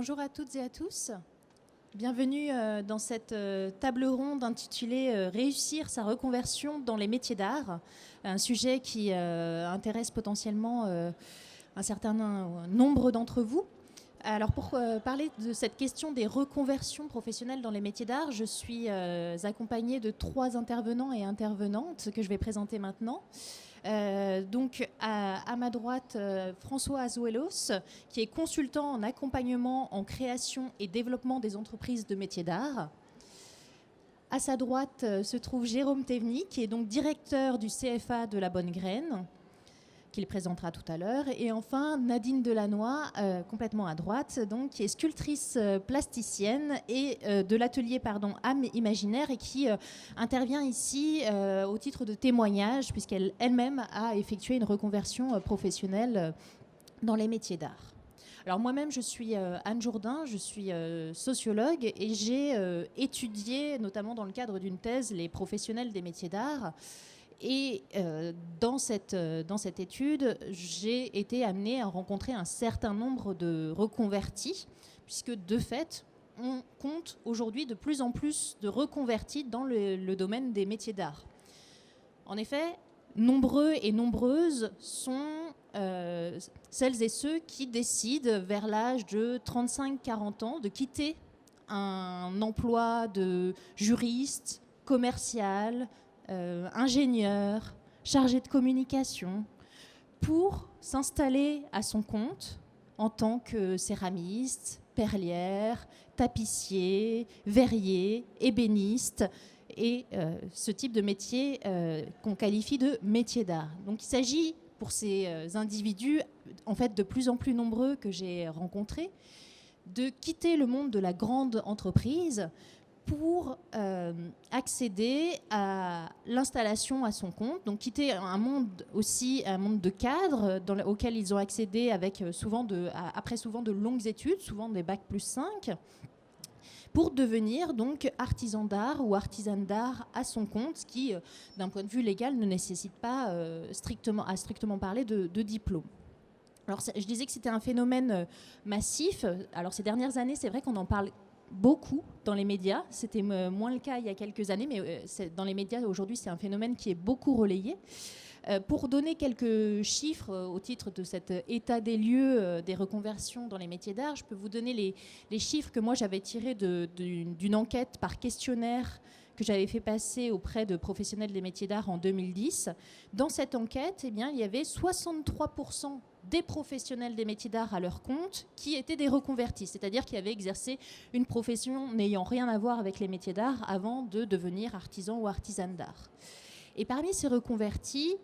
Bonjour à toutes et à tous. Bienvenue dans cette table ronde intitulée Réussir sa reconversion dans les métiers d'art, un sujet qui intéresse potentiellement un certain nombre d'entre vous. Alors pour parler de cette question des reconversions professionnelles dans les métiers d'art, je suis accompagnée de 3 intervenants et intervenantes que je vais présenter maintenant. Donc à ma droite, François Azuelos, qui est consultant en accompagnement en création et développement des entreprises de métiers d'art. À sa droite se trouve Jérôme Théveny, qui est donc directeur du CFA de la Bonne Graine, qu'il présentera tout à l'heure. Et enfin, Nadine Delannoy, complètement à droite, donc, qui est sculptrice plasticienne et de l'atelier Âme Imaginaire et qui intervient ici au titre de témoignage, puisqu'elle elle-même a effectué une reconversion professionnelle dans les métiers d'art. Alors moi-même, je suis Anne Jourdain, je suis sociologue et j'ai étudié, notamment dans le cadre d'une thèse, les professionnels des métiers d'art. Et dans cette étude, j'ai été amenée à rencontrer un certain nombre de reconvertis, puisque de fait, on compte aujourd'hui de plus en plus de reconvertis dans le domaine des métiers d'art. En effet, nombreux et nombreuses sont celles et ceux qui décident vers l'âge de 35-40 ans de quitter un emploi de juriste, commercial, ingénieur, chargé de communication, pour s'installer à son compte en tant que céramiste, perlière, tapissier, verrier, ébéniste, et ce type de métier qu'on qualifie de métier d'art. Donc il s'agit pour ces individus, en fait de plus en plus nombreux que j'ai rencontrés, de quitter le monde de la grande entreprise pour accéder à l'installation à son compte, donc quitter un monde de cadres auquel ils ont accédé après souvent de longues études, souvent des bac plus 5, pour devenir donc artisan d'art ou artisane d'art à son compte, ce qui, d'un point de vue légal, ne nécessite pas à strictement parler de diplôme. Alors, je disais que c'était un phénomène massif. Alors, ces dernières années, c'est vrai qu'on en parle beaucoup dans les médias. C'était moins le cas il y a quelques années, mais dans les médias aujourd'hui, c'est un phénomène qui est beaucoup relayé. Pour donner quelques chiffres au titre de cet état des lieux des reconversions dans les métiers d'art, je peux vous donner les chiffres que moi j'avais tirés d'une enquête par questionnaire que j'avais fait passer auprès de professionnels des métiers d'art en 2010. Dans cette enquête, il y avait 63% des professionnels des métiers d'art à leur compte qui étaient des reconvertis, c'est-à-dire qui avaient exercé une profession n'ayant rien à voir avec les métiers d'art avant de devenir artisan ou artisane d'art. Et parmi ces reconvertis,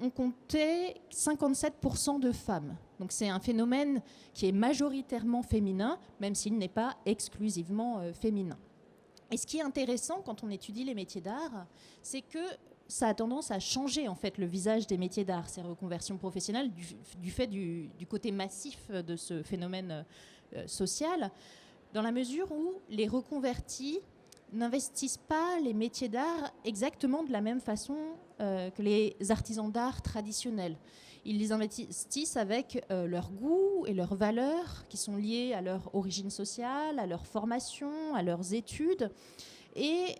on comptait 57% de femmes. Donc c'est un phénomène qui est majoritairement féminin, même s'il n'est pas exclusivement féminin. Et ce qui est intéressant quand on étudie les métiers d'art, c'est que ça a tendance à changer en fait le visage des métiers d'art, ces reconversions professionnelles, du fait du côté massif de ce phénomène social, dans la mesure où les reconvertis n'investissent pas les métiers d'art exactement de la même façon que les artisans d'art traditionnels. Ils les investissent avec leur goût et leurs valeurs qui sont liées à leur origine sociale, à leur formation, à leurs études. Et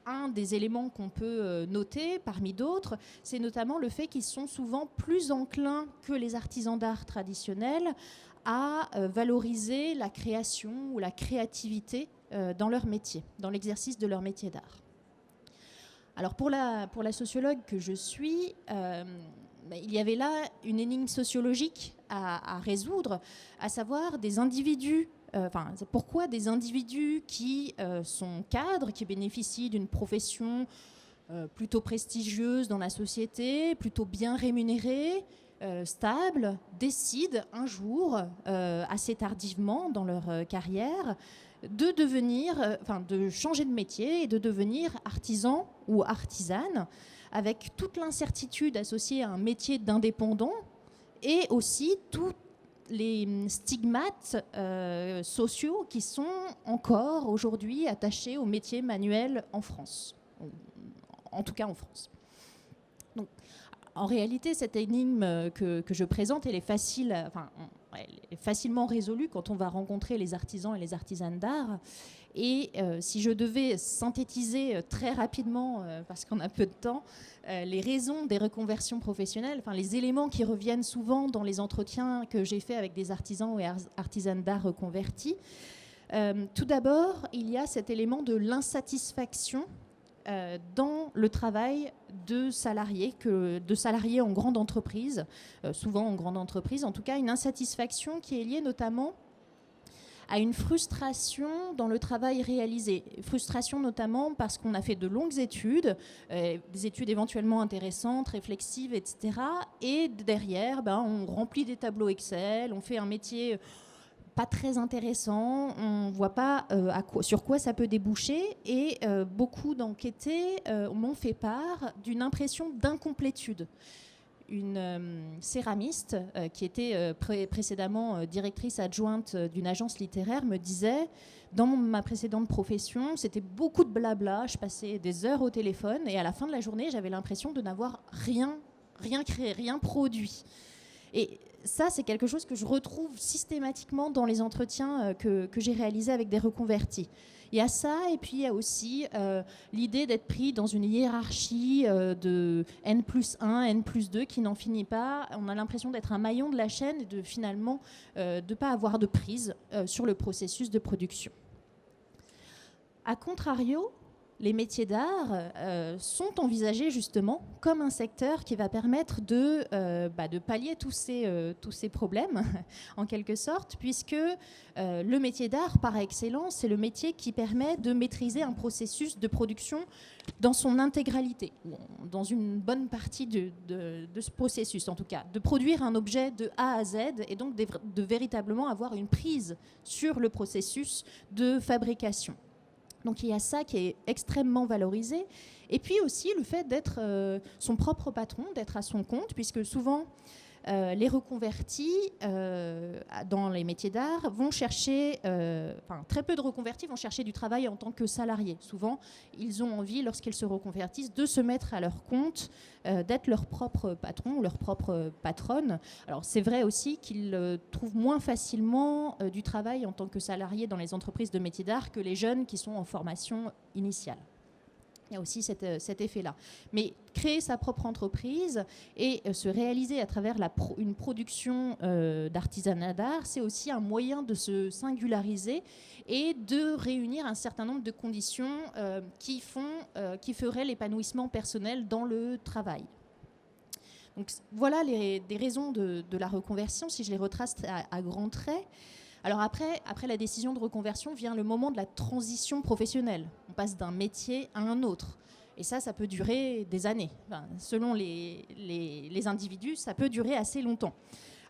un des éléments qu'on peut noter, parmi d'autres, c'est notamment le fait qu'ils sont souvent plus enclins que les artisans d'art traditionnels à valoriser la création ou la créativité dans leur métier, dans l'exercice de leur métier d'art. Alors pour la sociologue que je suis, il y avait là une énigme sociologique à résoudre, à savoir des individus. Pourquoi des individus qui sont cadres, qui bénéficient d'une profession plutôt prestigieuse dans la société, plutôt bien rémunérée, stable, décident un jour, assez tardivement dans leur carrière, de changer de métier et de devenir artisan ou artisane, avec toute l'incertitude associée à un métier d'indépendant et aussi toutes les stigmates sociaux qui sont encore aujourd'hui attachés au métier manuel en France, en tout cas en France. Donc, en réalité, cette énigme que je présente, elle est facile, elle est facilement résolue quand on va rencontrer les artisans et les artisanes d'art. Et si je devais synthétiser très rapidement, parce qu'on a peu de temps, les raisons des reconversions professionnelles, enfin les éléments qui reviennent souvent dans les entretiens que j'ai faits avec des artisans et artisanes d'art reconvertis, tout d'abord, il y a cet élément de l'insatisfaction dans le travail de salariés en grande entreprise, souvent en grande entreprise, en tout cas une insatisfaction qui est liée notamment à une frustration dans le travail réalisé. Frustration notamment parce qu'on a fait de longues études, des études éventuellement intéressantes, réflexives, etc. Et derrière, on remplit des tableaux Excel, on fait un métier pas très intéressant, on ne voit pas sur quoi ça peut déboucher, et beaucoup d'enquêtés m'ont fait part d'une impression d'incomplétude. Une céramiste qui était précédemment directrice adjointe d'une agence littéraire me disait, dans ma précédente profession, c'était beaucoup de blabla, je passais des heures au téléphone et à la fin de la journée, j'avais l'impression de n'avoir rien créé, rien produit. Et ça, c'est quelque chose que je retrouve systématiquement dans les entretiens que j'ai réalisés avec des reconvertis. Il y a ça, et puis il y a aussi l'idée d'être pris dans une hiérarchie de N+1, N+2 qui n'en finit pas. On a l'impression d'être un maillon de la chaîne et de finalement de ne pas avoir de prise sur le processus de production. A contrario, les métiers d'art sont envisagés justement comme un secteur qui va permettre de pallier tous ces problèmes, en quelque sorte, puisque le métier d'art, par excellence, c'est le métier qui permet de maîtriser un processus de production dans son intégralité, dans une bonne partie de ce processus, en tout cas, de produire un objet de A à Z et donc de véritablement avoir une prise sur le processus de fabrication. Donc il y a ça qui est extrêmement valorisé. Et puis aussi le fait d'être son propre patron, d'être à son compte, puisque souvent les reconvertis dans les métiers d'art vont chercher, très peu de reconvertis vont chercher du travail en tant que salariés. Souvent, ils ont envie, lorsqu'ils se reconvertissent, de se mettre à leur compte, d'être leur propre patron, leur propre patronne. Alors c'est vrai aussi qu'ils trouvent moins facilement du travail en tant que salariés dans les entreprises de métiers d'art que les jeunes qui sont en formation initiale. Il y a aussi cet effet-là. Mais créer sa propre entreprise et se réaliser à travers une production d'artisanat d'art, c'est aussi un moyen de se singulariser et de réunir un certain nombre de conditions qui feraient l'épanouissement personnel dans le travail. Donc voilà des raisons de la reconversion, si je les retrace à grands traits. Alors après la décision de reconversion vient le moment de la transition professionnelle. On passe d'un métier à un autre. Et ça peut durer des années. Enfin, selon les individus, ça peut durer assez longtemps.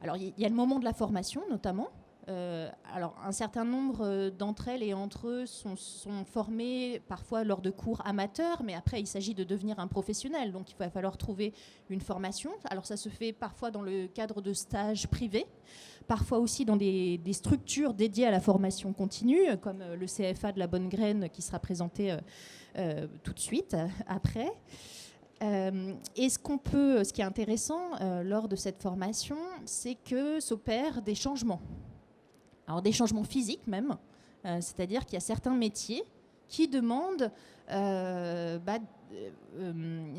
Alors il y a le moment de la formation notamment. Alors un certain nombre d'entre elles et entre eux sont formés parfois lors de cours amateurs, mais après il s'agit de devenir un professionnel, donc il va falloir trouver une formation. Alors ça se fait parfois dans le cadre de stages privés, parfois aussi dans des structures dédiées à la formation continue, comme le CFA de la Bonne Graine qui sera présenté tout de suite après. Et ce qui est intéressant lors de cette formation, c'est que s'opèrent des changements. Alors des changements physiques même, c'est-à-dire qu'il y a certains métiers qui demandent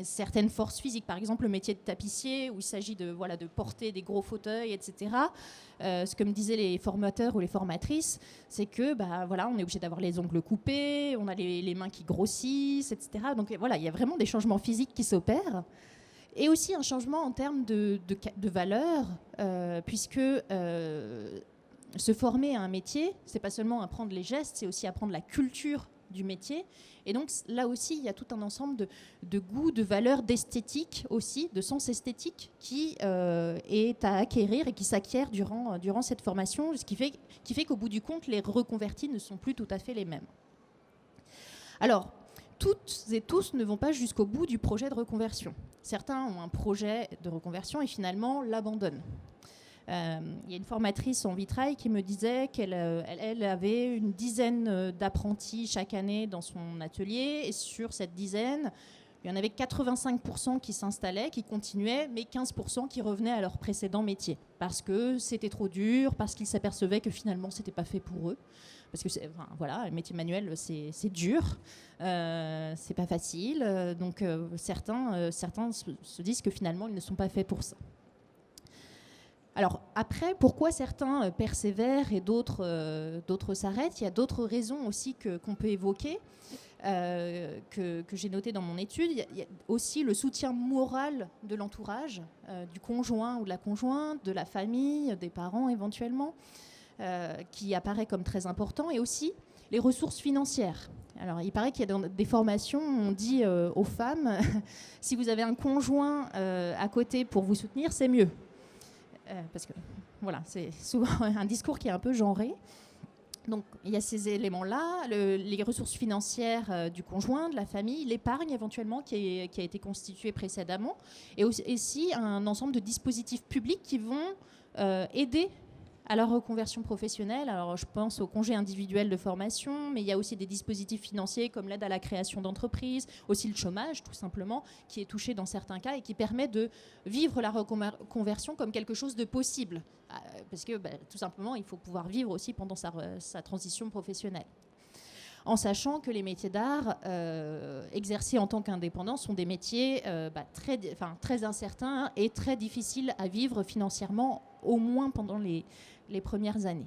certaines forces physiques. Par exemple, le métier de tapissier, où il s'agit de porter des gros fauteuils, etc. Ce que me disaient les formateurs ou les formatrices, c'est que on est obligé d'avoir les ongles coupés, on a les mains qui grossissent, etc. Donc voilà, il y a vraiment des changements physiques qui s'opèrent. Et aussi un changement en termes de valeur, puisque se former à un métier, c'est pas seulement apprendre les gestes, c'est aussi apprendre la culture du métier. Et donc là aussi, il y a tout un ensemble de goûts, de valeurs, d'esthétique aussi, de sens esthétique qui est à acquérir et qui s'acquiert durant cette formation, ce qui fait qu'au bout du compte, les reconvertis ne sont plus tout à fait les mêmes. Alors, toutes et tous ne vont pas jusqu'au bout du projet de reconversion. Certains ont un projet de reconversion et finalement l'abandonnent. Il y a une formatrice en vitrail qui me disait qu'elle avait une dizaine d'apprentis chaque année dans son atelier, et sur cette dizaine, Il y en avait 85% qui s'installaient, qui continuaient, mais 15% qui revenaient à leur précédent métier. Parce que c'était trop dur, parce qu'ils s'apercevaient que finalement, ce n'était pas fait pour eux. Parce que le métier manuel, c'est dur, c'est pas facile. Donc certains se disent que finalement, ils ne sont pas faits pour ça. Alors après, pourquoi certains persévèrent et d'autres s'arrêtent? Il y a d'autres raisons aussi qu'on peut évoquer, que j'ai noté dans mon étude. Il y a aussi le soutien moral de l'entourage, du conjoint ou de la conjointe, de la famille, des parents éventuellement, qui apparaît comme très important, et aussi les ressources financières. Alors, il paraît qu'il y a des formations, on dit aux femmes, si vous avez un conjoint à côté pour vous soutenir, c'est mieux. Parce que voilà, c'est souvent un discours qui est un peu genré. Donc il y a ces éléments-là, les ressources financières du conjoint, de la famille, l'épargne éventuellement qui a été constituée précédemment, et aussi un ensemble de dispositifs publics qui vont aider à leur reconversion professionnelle. Alors je pense au congé individuel de formation, mais il y a aussi des dispositifs financiers comme l'aide à la création d'entreprises, aussi le chômage tout simplement, qui est touché dans certains cas et qui permet de vivre la reconversion comme quelque chose de possible. Parce que tout simplement, il faut pouvoir vivre aussi pendant sa transition professionnelle. En sachant que les métiers d'art exercés en tant qu'indépendants sont des métiers très incertains et très difficiles à vivre financièrement, au moins pendant les premières années.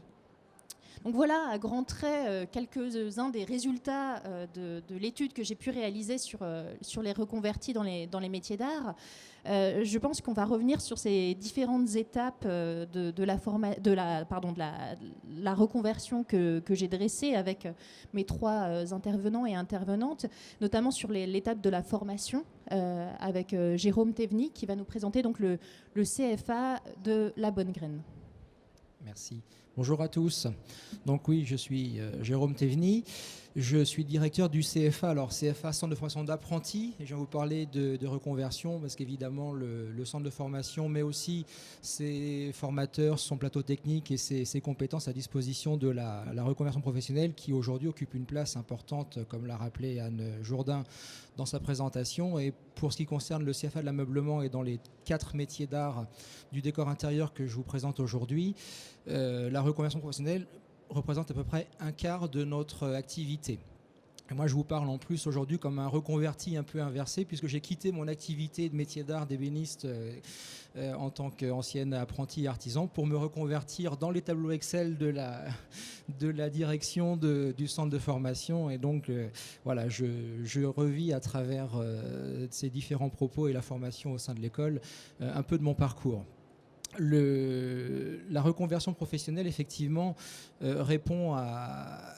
Donc voilà, à grands traits, quelques-uns des résultats de l'étude que j'ai pu réaliser sur les reconvertis dans les métiers d'art. Je pense qu'on va revenir sur ces différentes étapes de la reconversion que j'ai dressée avec mes trois intervenants et intervenantes, notamment sur l'étape de la formation avec Jérôme Théveny qui va nous présenter donc le CFA de La Bonne Graine. Merci. Bonjour à tous. Donc oui, je suis Jérôme Théveny. Je suis directeur du CFA. Alors CFA, Centre de formation d'apprentis. Et je vais vous parler de reconversion parce qu'évidemment le centre de formation, mais aussi ses formateurs, son plateau technique et ses compétences à disposition de la reconversion professionnelle qui aujourd'hui occupe une place importante, comme l'a rappelé Anne Jourdain dans sa présentation. Et pour ce qui concerne le CFA de l'ameublement et dans les 4 métiers d'art du décor intérieur que je vous présente aujourd'hui, la reconversion professionnelle représente à peu près un quart de notre activité. Et moi, je vous parle en plus aujourd'hui comme un reconverti un peu inversé, puisque j'ai quitté mon activité de métier d'art d'ébéniste en tant qu'ancienne apprentie artisan pour me reconvertir dans les tableaux Excel de la direction du centre de formation. Et donc, voilà, je revis à travers ces différents propos et la formation au sein de l'école un peu de mon parcours. La reconversion professionnelle, effectivement, répond à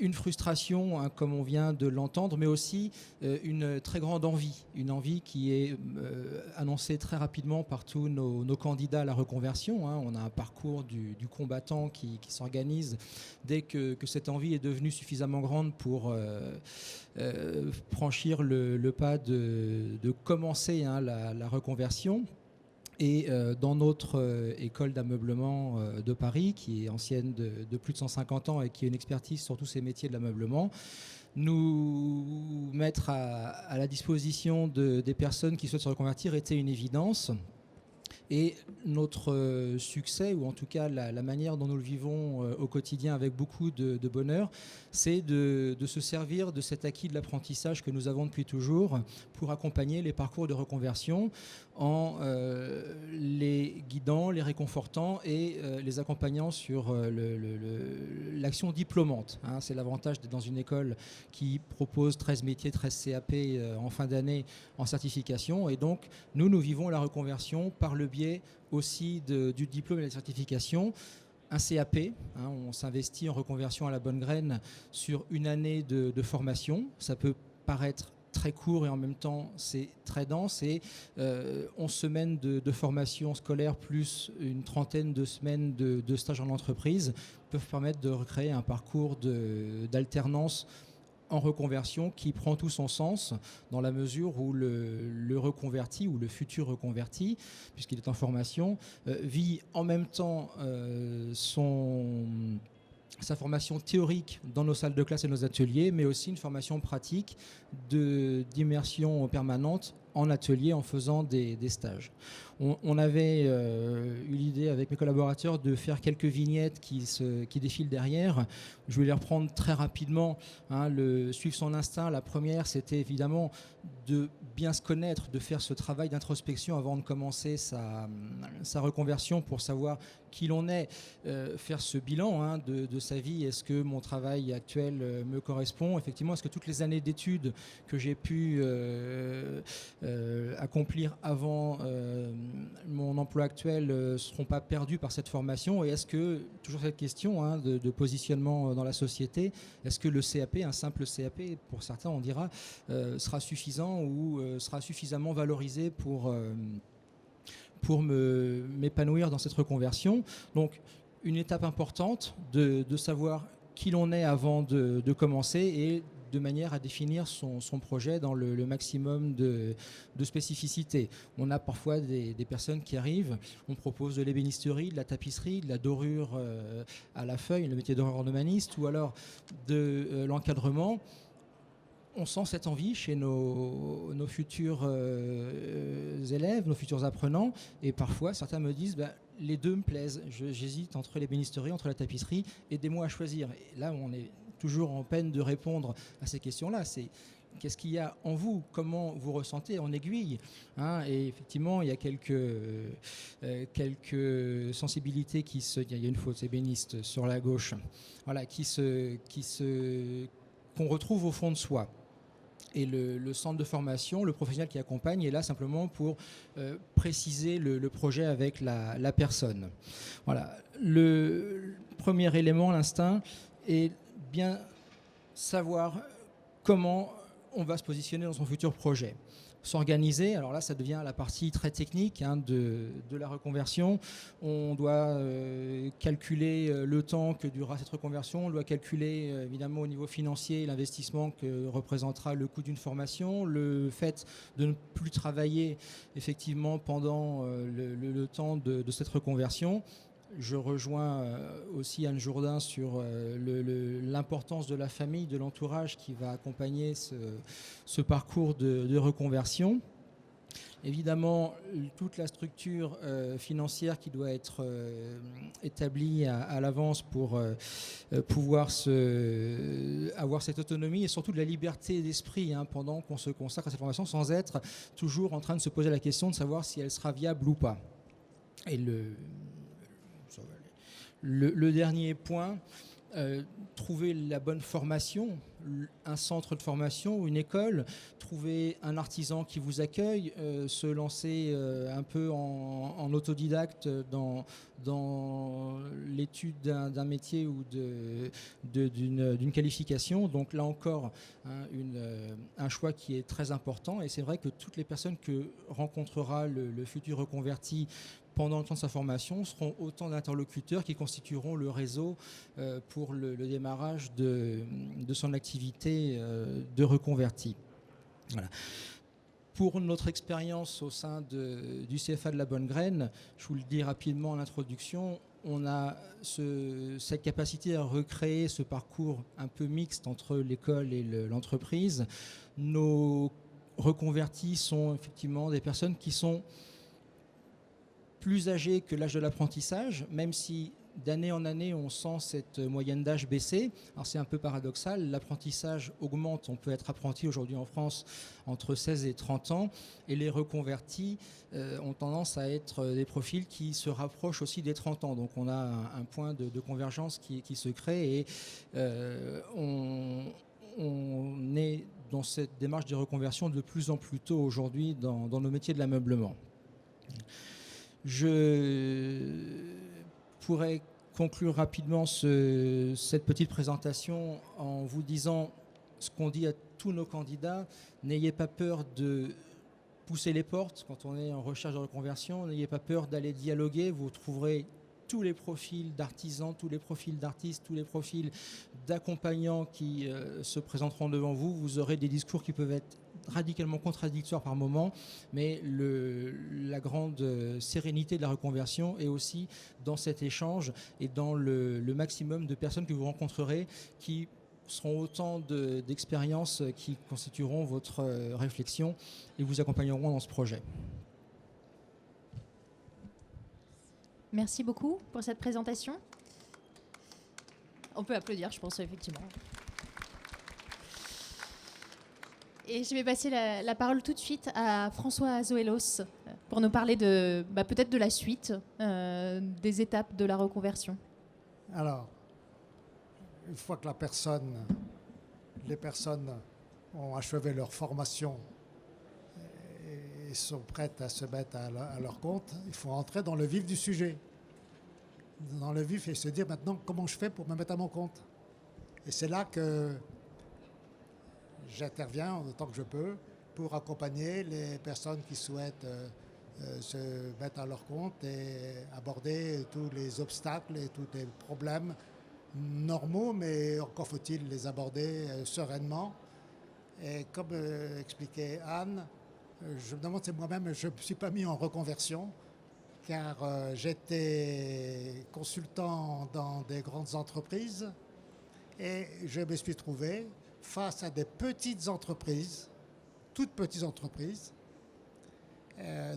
une frustration, hein, comme on vient de l'entendre, mais aussi une très grande envie. Une envie qui est annoncée très rapidement par tous nos candidats à la reconversion. Hein. On a un parcours du combattant qui s'organise dès que cette envie est devenue suffisamment grande pour franchir le pas de commencer la reconversion. Et dans notre école d'ameublement de Paris, qui est ancienne de plus de 150 ans et qui a une expertise sur tous ces métiers de l'ameublement, nous mettre à la disposition des personnes qui souhaitent se reconvertir était une évidence. Et notre succès, ou en tout cas la manière dont nous le vivons au quotidien avec beaucoup de bonheur, c'est de se servir de cet acquis de l'apprentissage que nous avons depuis toujours pour accompagner les parcours de reconversion en les guidant, les réconfortant et les accompagnant sur l'action diplômante. Hein. C'est l'avantage d'être dans une école qui propose 13 métiers, 13 CAP en fin d'année en certification. Et donc, nous vivons la reconversion par le biais aussi du diplôme et de la certification. Un CAP, hein, on s'investit en reconversion à La Bonne Graine sur une année de formation. Ça peut paraître très court et en même temps c'est très dense, et 11 semaines de formation scolaire plus une trentaine de semaines de stage en entreprise peuvent permettre de recréer un parcours d'alternance en reconversion qui prend tout son sens dans la mesure où le reconverti ou le futur reconverti, puisqu'il est en formation, vit en même temps sa formation théorique dans nos salles de classe et nos ateliers, mais aussi une formation pratique d'immersion permanente en atelier en faisant des stages. On avait eu l'idée avec mes collaborateurs de faire quelques vignettes qui défilent derrière. Je vais les reprendre très rapidement. Suivre son instinct, la première, c'était évidemment de bien se connaître, de faire ce travail d'introspection avant de commencer sa reconversion pour savoir qui l'on est, faire ce bilan de sa vie. Est-ce que mon travail actuel me correspond? Effectivement, est-ce que toutes les années d'études que j'ai pu accomplir avant mon emploi actuel ne seront pas perdues par cette formation? Et est-ce que, toujours cette question de positionnement dans la société, est-ce que le CAP, un simple CAP, pour certains on dira, sera suffisant ou sera suffisamment valorisé pour m'épanouir dans cette reconversion? Donc une étape importante de savoir qui l'on est avant de commencer, et de manière à définir son projet dans le maximum de spécificité. On a parfois des personnes qui arrivent, on propose de l'ébénisterie, de la tapisserie, de la dorure à la feuille, le métier doreur ornemaniste, ou alors de l'encadrement. On sent cette envie chez nos futurs élèves, nos futurs apprenants, et parfois certains me disent les deux me plaisent, j'hésite entre l'ébénisterie, entre la tapisserie, aidez-moi à choisir. Et là, on est toujours en peine de répondre à ces questions-là. C'est qu'est-ce qu'il y a en vous, comment vous ressentez en aiguille, et effectivement, il y a quelques sensibilités il y a une faute ébéniste sur la gauche, voilà, qu'on retrouve au fond de soi. Et le centre de formation, le professionnel qui accompagne est là simplement pour préciser le projet avec la personne. Voilà. Le premier élément, l'instinct, est bien savoir comment on va se positionner dans son futur projet. S'organiser, alors là ça devient la partie très technique de la reconversion. On doit calculer le temps que durera cette reconversion, on doit calculer évidemment au niveau financier l'investissement que représentera le coût d'une formation, le fait de ne plus travailler effectivement pendant le temps de cette reconversion. Je rejoins aussi Anne Jourdain sur l'importance de la famille, de l'entourage qui va accompagner ce parcours de reconversion. Évidemment, toute la structure financière qui doit être établie à l'avance pour pouvoir avoir cette autonomie et surtout de la liberté d'esprit pendant qu'on se consacre à cette formation, sans être toujours en train de se poser la question de savoir si elle sera viable ou pas. Et le dernier point, trouver la bonne formation, un centre de formation ou une école, trouver un artisan qui vous accueille, se lancer un peu en autodidacte dans l'étude d'un métier ou d'une qualification. Donc là encore, un choix qui est très important, et c'est vrai que toutes les personnes que rencontrera le futur reconverti pendant le temps de sa formation seront autant d'interlocuteurs qui constitueront le réseau pour le démarrage de son activité de reconverti. Voilà. Pour notre expérience au sein du CFA de la Bonne Graine, je vous le dis rapidement en introduction, on a cette capacité à recréer ce parcours un peu mixte entre l'école et l'entreprise. Nos reconvertis sont effectivement des personnes qui sont plus âgés que l'âge de l'apprentissage, même si d'année en année, on sent cette moyenne d'âge baisser. Alors c'est un peu paradoxal, l'apprentissage augmente, on peut être apprenti aujourd'hui en France entre 16 et 30 ans, et les reconvertis ont tendance à être des profils qui se rapprochent aussi des 30 ans. Donc on a un point de convergence qui se crée, et on est dans cette démarche de reconversion de plus en plus tôt aujourd'hui dans nos métiers de l'ameublement. Je pourrais conclure rapidement cette petite présentation en vous disant ce qu'on dit à tous nos candidats: n'ayez pas peur de pousser les portes quand on est en recherche de reconversion, n'ayez pas peur d'aller dialoguer, vous trouverez tous les profils d'artisans, tous les profils d'artistes, tous les profils d'accompagnants qui se présenteront devant vous. Vous aurez des discours qui peuvent être radicalement contradictoires par moments, mais la grande sérénité de la reconversion est aussi dans cet échange et dans le maximum de personnes que vous rencontrerez qui seront autant d'expériences qui constitueront votre réflexion et vous accompagneront dans ce projet. Merci beaucoup pour cette présentation. On peut applaudir, je pense, effectivement. Et je vais passer la parole tout de suite à François Azoelos pour nous parler peut-être de la suite, des étapes de la reconversion. Alors, une fois que les personnes ont achevé leur formation et sont prêtes à se mettre à leur compte, il faut entrer dans le vif du sujet. Dans le vif et se dire maintenant comment je fais pour me mettre à mon compte. Et c'est là que j'interviens autant que je peux pour accompagner les personnes qui souhaitent se mettre à leur compte et aborder tous les obstacles et tous les problèmes normaux, mais encore faut-il les aborder sereinement. Et comme expliquait Anne, je me demande si moi-même je ne me suis pas mis en reconversion, car j'étais consultant dans des grandes entreprises et je me suis trouvé face à des petites entreprises, toutes petites entreprises,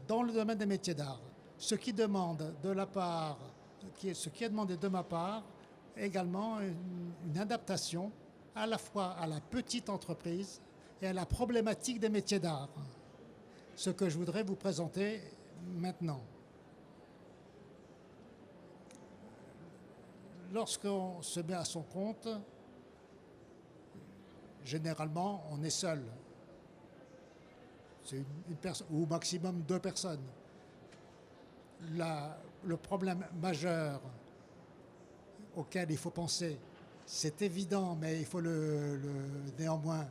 dans le domaine des métiers d'art. Ce qui est demandé de ma part, également une adaptation à la fois à la petite entreprise et à la problématique des métiers d'art. Ce que je voudrais vous présenter maintenant. Lorsqu'on se met à son compte, généralement, on est seul. C'est une personne, ou au maximum 2 personnes. Le problème majeur auquel il faut penser, c'est évident, mais il faut néanmoins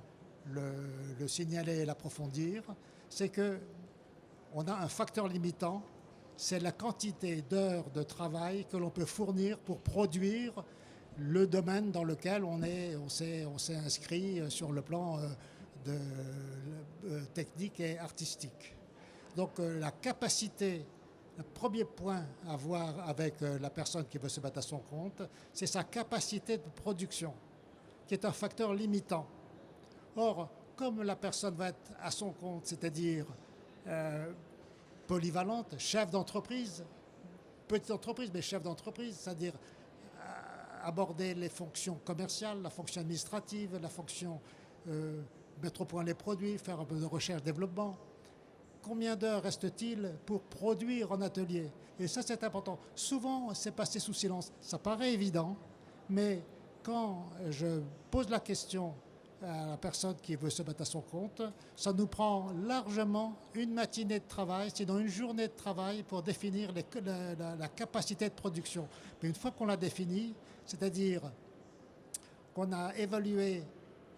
le signaler et l'approfondir, c'est qu'on a un facteur limitant, c'est la quantité d'heures de travail que l'on peut fournir pour produire le domaine dans lequel on s'est inscrit sur le plan technique et artistique. Donc la capacité, le premier point à voir avec la personne qui veut se mettre à son compte, c'est sa capacité de production, qui est un facteur limitant. Or, comme la personne va être à son compte, c'est-à-dire polyvalente, chef d'entreprise, petite entreprise, mais chef d'entreprise, c'est-à-dire aborder les fonctions commerciales, la fonction administrative, la fonction mettre au point les produits, faire un peu de recherche-développement. Combien d'heures reste-t-il pour produire en atelier? Et ça, c'est important. Souvent, c'est passé sous silence. Ça paraît évident, mais quand je pose la question à la personne qui veut se mettre à son compte, ça nous prend largement une matinée de travail, sinon une journée de travail pour définir la capacité de production. Mais une fois qu'on l'a définie, c'est-à-dire qu'on a évalué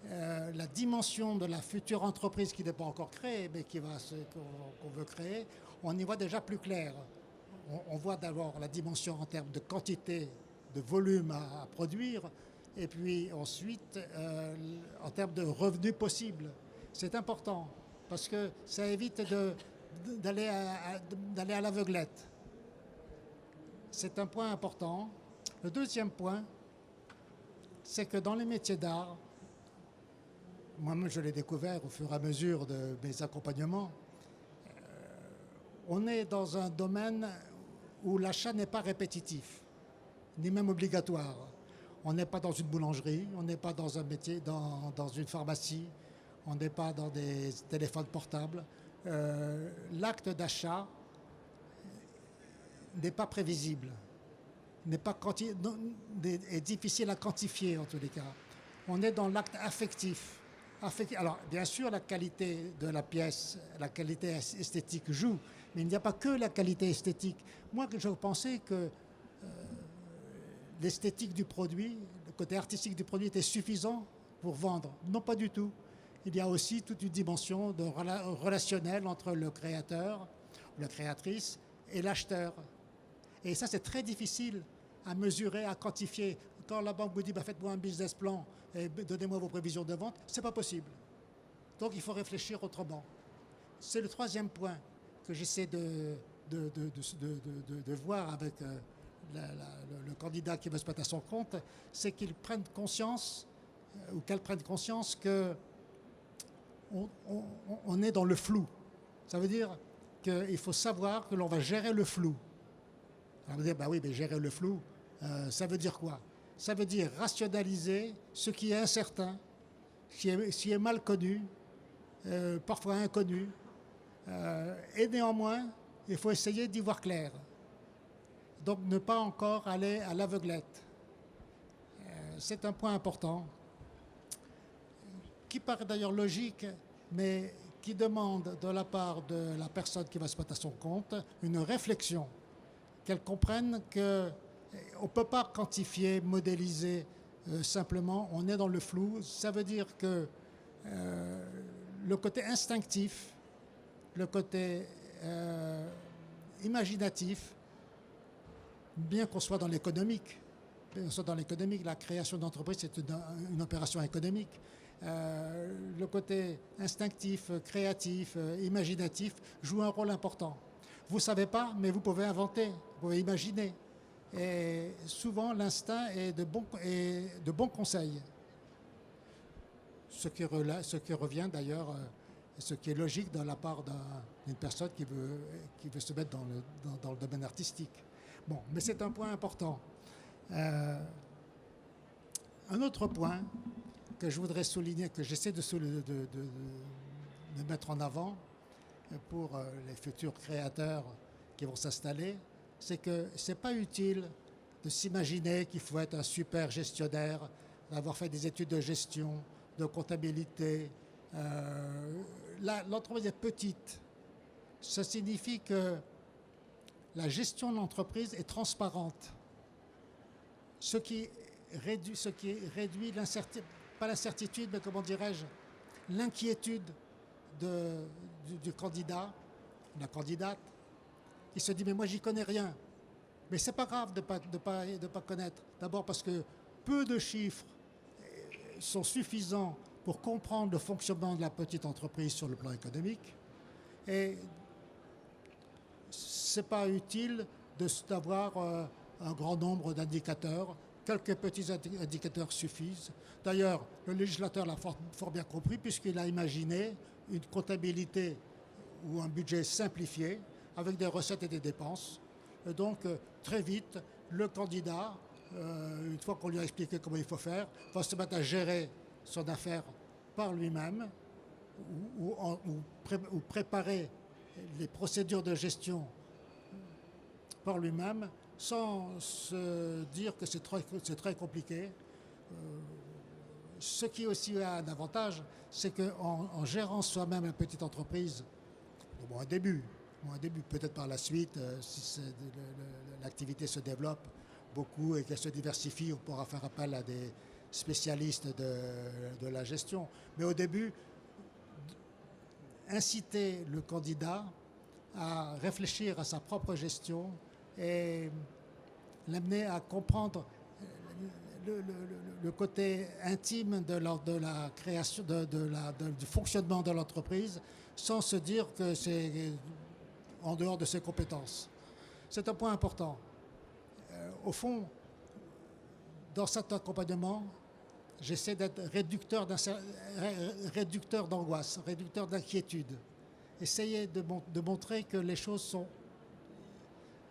la dimension de la future entreprise qui n'est pas encore créée, mais qu'on veut créer, on y voit déjà plus clair. On voit d'abord la dimension en termes de quantité, de volume à produire, et puis ensuite en termes de revenus possibles. C'est important parce que ça évite d'aller à l'aveuglette. C'est un point important. Le deuxième point, c'est que dans les métiers d'art, moi-même je l'ai découvert au fur et à mesure de mes accompagnements, on est dans un domaine où l'achat n'est pas répétitif, ni même obligatoire. On n'est pas dans une boulangerie, on n'est pas dans un métier, dans une pharmacie, on n'est pas dans des téléphones portables. L'acte d'achat n'est pas prévisible, est difficile à quantifier en tous les cas. On est dans l'acte affectif. Alors, bien sûr, la qualité de la pièce, la qualité esthétique joue, mais il n'y a pas que la qualité esthétique. Moi, je pensais que l'esthétique du produit, le côté artistique du produit était suffisant pour vendre. Non, pas du tout. Il y a aussi toute une dimension relationnelle entre le créateur, la créatrice et l'acheteur. Et ça, c'est très difficile à mesurer, à quantifier. Quand la banque vous dit faites-moi un business plan et donnez-moi vos prévisions de vente, c'est pas possible. Donc il faut réfléchir autrement. C'est le troisième point que j'essaie de voir avec le candidat qui veut se mettre à son compte, c'est qu'il prenne conscience, ou qu'elle prenne conscience que on est dans le flou. Ça veut dire qu'il faut savoir que l'on va gérer le flou. Alors vous dites, bah oui, mais gérer le flou, ça veut dire quoi? Ça veut dire rationaliser ce qui est incertain, ce qui est mal connu, parfois inconnu. Et néanmoins, il faut essayer d'y voir clair. Donc ne pas encore aller à l'aveuglette. C'est un point important, qui paraît d'ailleurs logique, mais qui demande de la part de la personne qui va se mettre à son compte une réflexion, qu'elle comprenne qu'on ne peut pas quantifier, modéliser simplement, on est dans le flou. Ça veut dire que le côté instinctif, le côté imaginatif, bien qu'on soit dans l'économique, la création d'entreprise, c'est une opération économique. Le côté instinctif, créatif, imaginatif joue un rôle important. Vous ne savez pas, mais vous pouvez inventer, vous pouvez imaginer. Et souvent, l'instinct est de bons conseils. Ce qui revient d'ailleurs, ce qui est logique de la part d'une personne qui veut se mettre dans le domaine artistique. Bon, mais c'est un point important. Un autre point que je voudrais souligner, que j'essaie de mettre en avant pour les futurs créateurs qui vont s'installer, c'est que ce n'est pas utile de s'imaginer qu'il faut être un super gestionnaire, d'avoir fait des études de gestion, de comptabilité. L'entreprise est petite. Ça signifie que la gestion de l'entreprise est transparente. Ce qui réduit l'incertitude, pas l'incertitude, mais comment dirais-je, l'inquiétude du candidat, la candidate, qui se dit mais moi j'y connais rien. Mais c'est pas grave de pas connaître. D'abord parce que peu de chiffres sont suffisants pour comprendre le fonctionnement de la petite entreprise sur le plan économique. Et c'est pas utile d'avoir un grand nombre d'indicateurs. Quelques petits indicateurs suffisent. D'ailleurs, le législateur l'a fort bien compris puisqu'il a imaginé une comptabilité ou un budget simplifié avec des recettes et des dépenses. Et donc, très vite, le candidat, une fois qu'on lui a expliqué comment il faut faire, va se mettre à gérer son affaire par lui-même ou préparer les procédures de gestion par lui-même sans se dire que c'est très compliqué. Ce qui aussi a un avantage, c'est qu'en gérant soi-même une petite entreprise, un début, peut-être par la suite, si l'activité se développe beaucoup et qu'elle se diversifie, on pourra faire appel à des spécialistes de la gestion. Mais au début, inciter le candidat à réfléchir à sa propre gestion et l'amener à comprendre le côté intime de la création, du fonctionnement de l'entreprise, sans se dire que c'est en dehors de ses compétences. C'est un point important. Au fond, dans cet accompagnement, j'essaie d'être réducteur d'angoisse, réducteur d'inquiétude. Essayer de montrer que les choses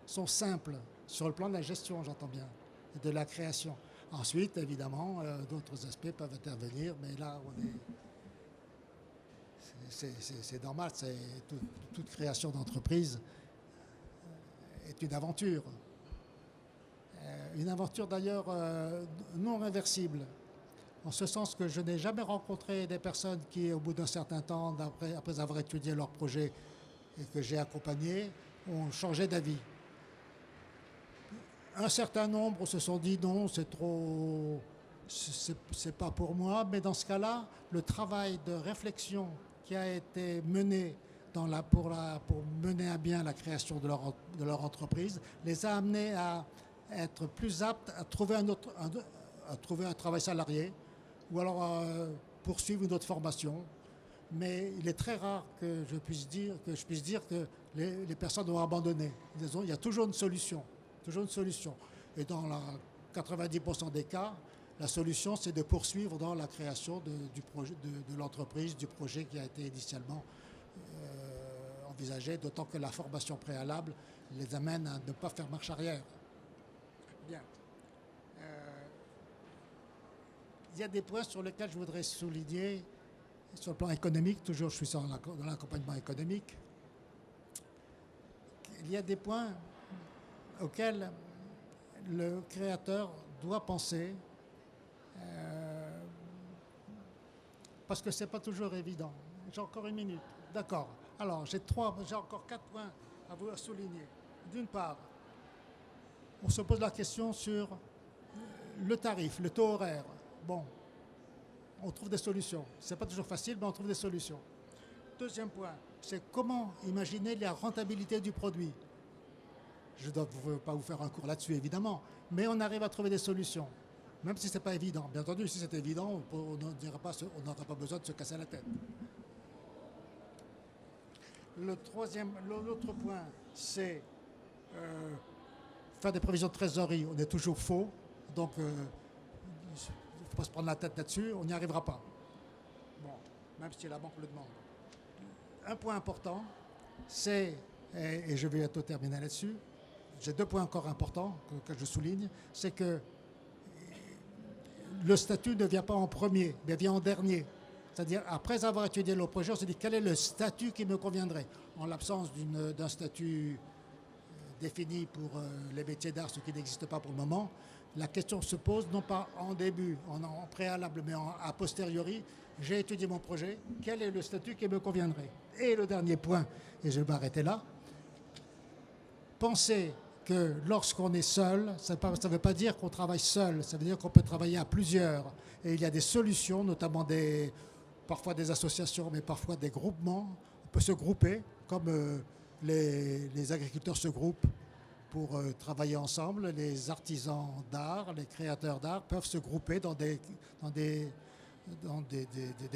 sont simples, sur le plan de la gestion, j'entends bien, et de la création. Ensuite, évidemment, d'autres aspects peuvent intervenir, mais là, c'est normal, toute création d'entreprise est une aventure. Une aventure d'ailleurs non réversible, en ce sens que je n'ai jamais rencontré des personnes qui, au bout d'un certain temps, après avoir étudié leur projet et que j'ai accompagné, ont changé d'avis. Un certain nombre se sont dit non, c'est pas pour moi, mais dans ce cas-là, le travail de réflexion qui a été mené pour mener à bien la création de leur entreprise les a amenés à être plus aptes à trouver un travail salarié ou alors à poursuivre une autre formation. mais il est très rare que je puisse dire que les personnes ont abandonné. Il y a toujours une solution, toujours une solution. Et dans 90% des cas, la solution, c'est de poursuivre dans la création du projet, de l'entreprise, du projet qui a été initialement envisagé, d'autant que la formation préalable les amène à ne pas faire marche arrière. Bien. Il y a des points sur lesquels je voudrais souligner, sur le plan économique, toujours je suis dans l'accompagnement économique, il y a des points auxquels le créateur doit penser, parce que ce n'est pas toujours évident. J'ai encore une minute. D'accord. Alors, j'ai encore 4 points à vous souligner. D'une part, on se pose la question sur le tarif, le taux horaire. Bon, on trouve des solutions. Ce n'est pas toujours facile, mais on trouve des solutions. Deuxième point, c'est comment imaginer la rentabilité du produit. Je ne dois pas vous faire un cours là-dessus, évidemment, mais on arrive à trouver des solutions, même si ce n'est pas évident. Bien entendu, si c'était évident, on n'aurait pas besoin de se casser la tête. L'autre point, c'est faire des prévisions de trésorerie. On est toujours faux, donc il ne faut pas se prendre la tête là-dessus, on n'y arrivera pas. Bon, même si la banque le demande. Un point important, c'est, et je vais bientôt terminer là-dessus, j'ai 2 points encore importants que je souligne, c'est que le statut ne vient pas en premier, mais vient en dernier. C'est-à-dire, après avoir étudié le projet, on se dit quel est le statut qui me conviendrait. En l'absence d'un statut défini pour les métiers d'art, ce qui n'existe pas pour le moment, la question se pose non pas en début, en préalable, mais a posteriori. J'ai étudié mon projet, quel est le statut qui me conviendrait. Et le dernier point, et je vais m'arrêter là, pensez que lorsqu'on est seul, ça ne veut pas dire qu'on travaille seul, ça veut dire qu'on peut travailler à plusieurs. Et il y a des solutions, notamment parfois des associations, mais parfois des groupements. On peut se grouper, comme les agriculteurs se groupent pour travailler ensemble. Les artisans d'art, les créateurs d'art peuvent se grouper dans des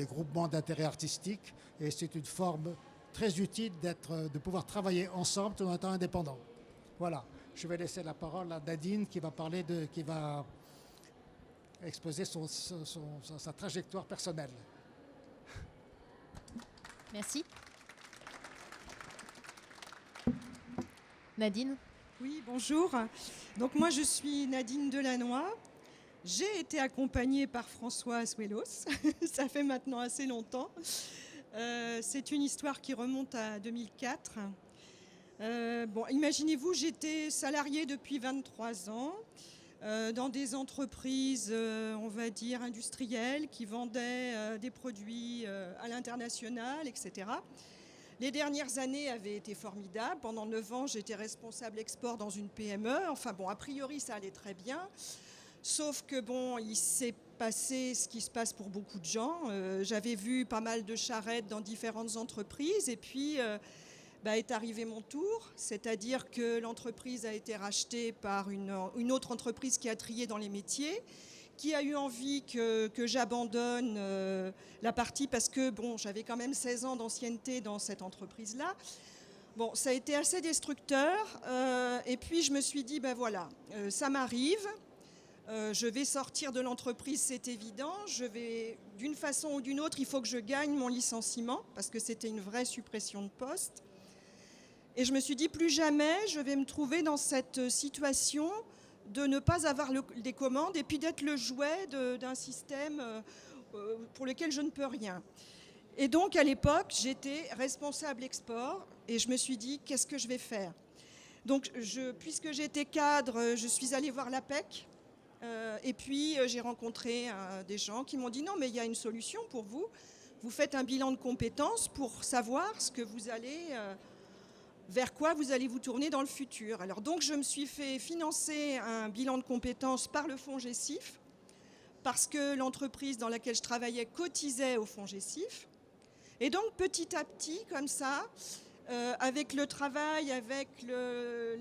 groupements d'intérêt artistique. Et c'est une forme très utile de pouvoir travailler ensemble tout en étant indépendant. Voilà. Je vais laisser la parole à Nadine qui va exposer sa trajectoire personnelle. Merci. Nadine? Oui, bonjour. Donc moi, je suis Nadine Delannoy. J'ai été accompagnée par Françoise Wellos. Ça fait maintenant assez longtemps. C'est une histoire qui remonte à 2004. Imaginez-vous, j'étais salariée depuis 23 ans dans des entreprises, on va dire, industrielles qui vendaient des produits à l'international, etc. Les dernières années avaient été formidables. Pendant 9 ans, j'étais responsable export dans une PME. Enfin bon, a priori, ça allait très bien. Sauf que bon, il s'est passé ce qui se passe pour beaucoup de gens. J'avais vu pas mal de charrettes dans différentes entreprises et puis est arrivé mon tour, c'est-à-dire que l'entreprise a été rachetée par une autre entreprise qui a trié dans les métiers, qui a eu envie que j'abandonne la partie parce que bon, j'avais quand même 16 ans d'ancienneté dans cette entreprise-là. Bon, ça a été assez destructeur et puis je me suis dit, ça m'arrive. Je vais sortir de l'entreprise, c'est évident. D'une façon ou d'une autre, il faut que je gagne mon licenciement parce que c'était une vraie suppression de poste. Et je me suis dit, plus jamais je vais me trouver dans cette situation de ne pas avoir des commandes et puis d'être le jouet d'un système pour lequel je ne peux rien. Et donc, à l'époque, j'étais responsable export et je me suis dit, qu'est-ce que je vais faire ? Donc, puisque j'étais cadre, je suis allée voir l'APEC. Et puis, j'ai rencontré des gens qui m'ont dit, non, mais il y a une solution pour vous. Vous faites un bilan de compétences pour savoir ce que vous allez... vers quoi vous allez vous tourner dans le futur. Alors donc je me suis fait financer un bilan de compétences par le fonds GESIF parce que l'entreprise dans laquelle je travaillais cotisait au fonds GESIF. Et donc petit à petit, comme ça, avec le travail, avec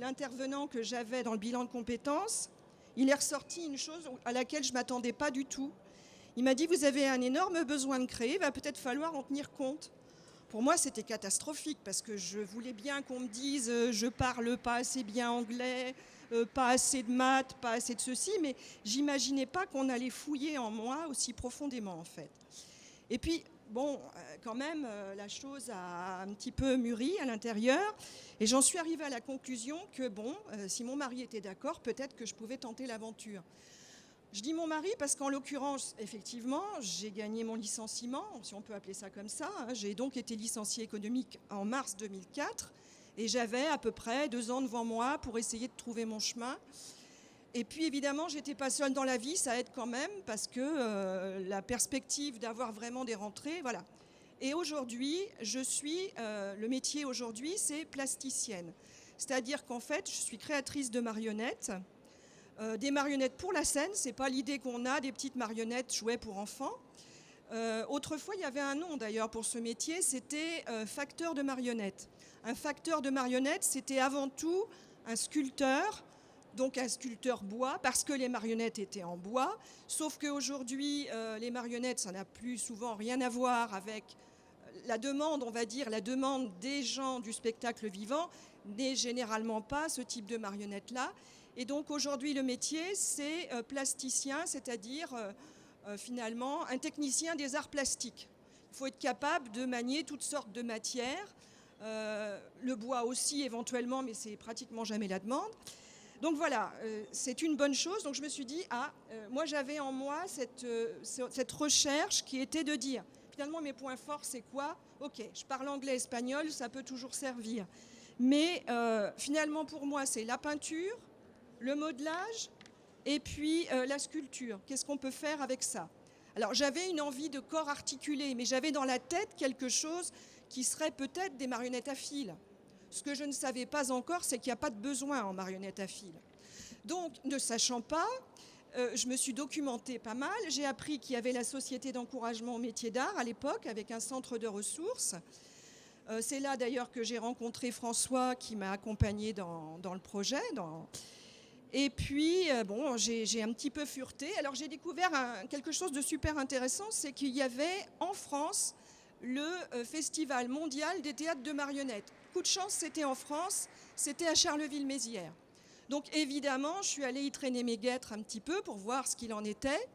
l'intervenant que j'avais dans le bilan de compétences, il est ressorti une chose à laquelle je ne m'attendais pas du tout. Il m'a dit, vous avez un énorme besoin de créer, il va peut-être falloir en tenir compte. Pour moi, c'était catastrophique parce que je voulais bien qu'on me dise je parle pas assez bien anglais, pas assez de maths, pas assez de ceci, mais j'imaginais pas qu'on allait fouiller en moi aussi profondément en fait. Et puis, bon, quand même, la chose a un petit peu mûri à l'intérieur et j'en suis arrivée à la conclusion que, bon, si mon mari était d'accord, peut-être que je pouvais tenter l'aventure. Je dis mon mari parce qu'en l'occurrence, effectivement, j'ai gagné mon licenciement, si on peut appeler ça comme ça. J'ai donc été licenciée économique en mars 2004 et j'avais à peu près 2 ans devant moi pour essayer de trouver mon chemin. Et puis évidemment, j'étais pas seule dans la vie, ça aide quand même parce que la perspective d'avoir vraiment des rentrées, voilà. Et aujourd'hui, le métier aujourd'hui, c'est plasticienne. C'est-à-dire qu'en fait, je suis créatrice de marionnettes. Des marionnettes pour la scène, c'est pas l'idée qu'on a, des petites marionnettes jouets pour enfants. Autrefois, il y avait un nom d'ailleurs pour ce métier, c'était facteur de marionnettes. Un facteur de marionnettes, c'était avant tout un sculpteur, donc un sculpteur bois, parce que les marionnettes étaient en bois, sauf qu'aujourd'hui, les marionnettes, ça n'a plus souvent rien à voir avec la demande, on va dire, la demande des gens du spectacle vivant n'est généralement pas ce type de marionnettes-là. Et donc aujourd'hui, le métier, c'est plasticien, c'est-à-dire finalement un technicien des arts plastiques. Il faut être capable de manier toutes sortes de matières, le bois aussi éventuellement, mais c'est pratiquement jamais la demande. Donc voilà, c'est une bonne chose. Donc je me suis dit, moi j'avais en moi cette recherche qui était de dire, finalement mes points forts c'est quoi? Ok, je parle anglais, espagnol, ça peut toujours servir. Mais finalement pour moi c'est la peinture, le modelage et puis la sculpture. Qu'est-ce qu'on peut faire avec ça? Alors j'avais une envie de corps articulé, mais j'avais dans la tête quelque chose qui serait peut-être des marionnettes à fil. Ce que je ne savais pas encore, c'est qu'il n'y a pas de besoin en marionnettes à fil. Donc, ne sachant pas, je me suis documentée pas mal. J'ai appris qu'il y avait la Société d'encouragement au métier d'art à l'époque, avec un centre de ressources. C'est là d'ailleurs que j'ai rencontré François, qui m'a accompagnée dans le projet. Et puis, bon, j'ai un petit peu fureté. Alors, j'ai découvert quelque chose de super intéressant, c'est qu'il y avait en France le Festival mondial des théâtres de marionnettes. Coup de chance, c'était en France, c'était à Charleville-Mézières. Donc évidemment, je suis allée y traîner mes guêtres un petit peu pour voir ce qu'il en était.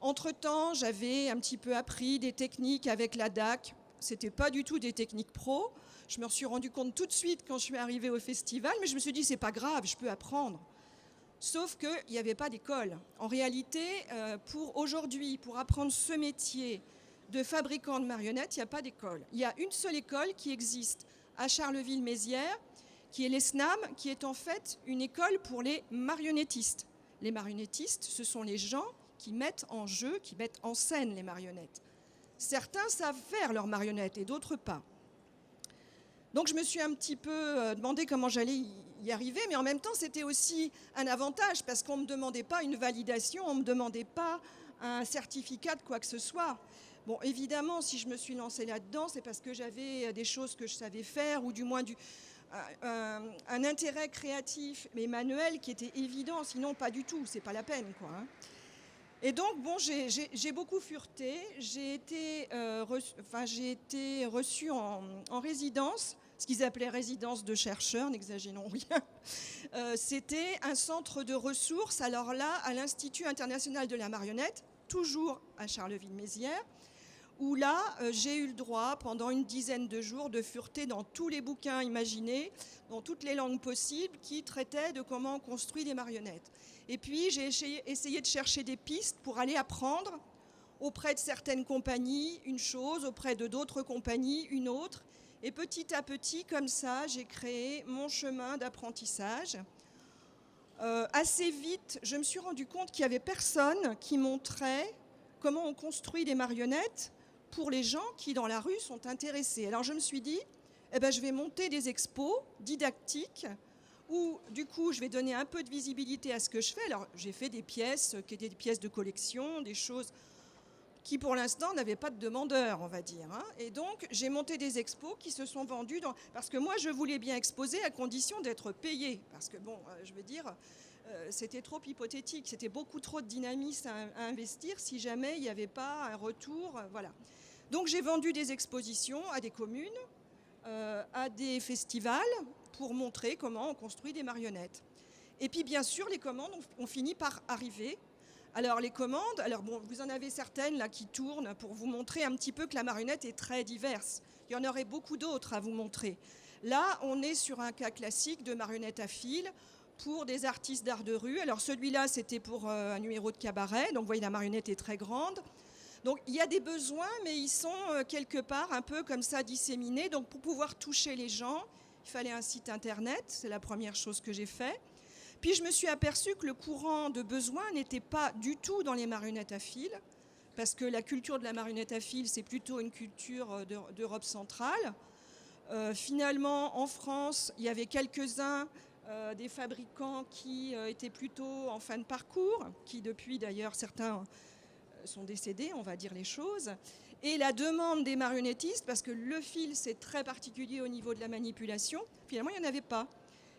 Entre-temps, j'avais un petit peu appris des techniques avec la DAC. C'était pas du tout des techniques pro. Je me suis rendu compte tout de suite quand je suis arrivée au festival, mais je me suis dit, c'est pas grave, je peux apprendre. Sauf qu'il n'y avait pas d'école. En réalité, pour apprendre ce métier de fabricant de marionnettes, il n'y a pas d'école. Il y a une seule école qui existe à Charleville-Mézières, qui est l'ESNAM, qui est en fait une école pour les marionnettistes. Les marionnettistes, ce sont les gens qui mettent en jeu, qui mettent en scène les marionnettes. Certains savent faire leurs marionnettes et d'autres pas. Donc je me suis un petit peu demandé comment j'allais y arriver, mais en même temps c'était aussi un avantage parce qu'on ne me demandait pas une validation, on ne me demandait pas un certificat de quoi que ce soit. Bon, évidemment, si je me suis lancée là-dedans, c'est parce que j'avais des choses que je savais faire, ou du moins un intérêt créatif, mais manuel, qui était évident, sinon pas du tout, c'est pas la peine, quoi. Hein. Et donc, bon, j'ai beaucoup fureté, j'ai été reçue en résidence, ce qu'ils appelaient résidence de chercheurs, n'exagérons rien. C'était un centre de ressources, alors là, à l'Institut international de la marionnette, toujours à Charleville-Mézières, où là, j'ai eu le droit, pendant une dizaine de jours, de fureter dans tous les bouquins imaginés, dans toutes les langues possibles, qui traitaient de comment on construit des marionnettes. Et puis, j'ai essayé de chercher des pistes pour aller apprendre auprès de certaines compagnies une chose, auprès de d'autres compagnies une autre. Et petit à petit, comme ça, j'ai créé mon chemin d'apprentissage. Assez vite, je me suis rendu compte qu'il n'y avait personne qui montrait comment on construit des marionnettes pour les gens qui, dans la rue, sont intéressés. Alors je me suis dit, je vais monter des expos didactiques où, du coup, je vais donner un peu de visibilité à ce que je fais. Alors j'ai fait des pièces qui étaient des pièces de collection, des choses qui, pour l'instant, n'avaient pas de demandeurs, on va dire. Hein. Et donc, j'ai monté des expos qui se sont vendues parce que moi, je voulais bien exposer à condition d'être payée. Parce que, bon, je veux dire, c'était trop hypothétique, c'était beaucoup trop de dynamisme à investir si jamais il n'y avait pas un retour. Voilà. Donc j'ai vendu des expositions à des communes, à des festivals, pour montrer comment on construit des marionnettes. Et puis bien sûr, les commandes ont fini par arriver. Alors les commandes, vous en avez certaines là qui tournent pour vous montrer un petit peu que la marionnette est très diverse. Il y en aurait beaucoup d'autres à vous montrer. Là, on est sur un cas classique de marionnette à fil pour des artistes d'art de rue. Alors celui-là, c'était pour un numéro de cabaret. Donc vous voyez, la marionnette est très grande. Donc il y a des besoins, mais ils sont quelque part un peu comme ça disséminés. Donc pour pouvoir toucher les gens, il fallait un site internet. C'est la première chose que j'ai fait. Puis je me suis aperçue que le courant de besoin n'était pas du tout dans les marionnettes à fil, parce que la culture de la marionnette à fil, c'est plutôt une culture d'Europe centrale. Finalement, en France, il y avait quelques-uns des fabricants qui étaient plutôt en fin de parcours, qui depuis d'ailleurs certains sont décédés, on va dire les choses. Et la demande des marionnettistes, parce que le fil c'est très particulier au niveau de la manipulation, finalement il n'y en avait pas.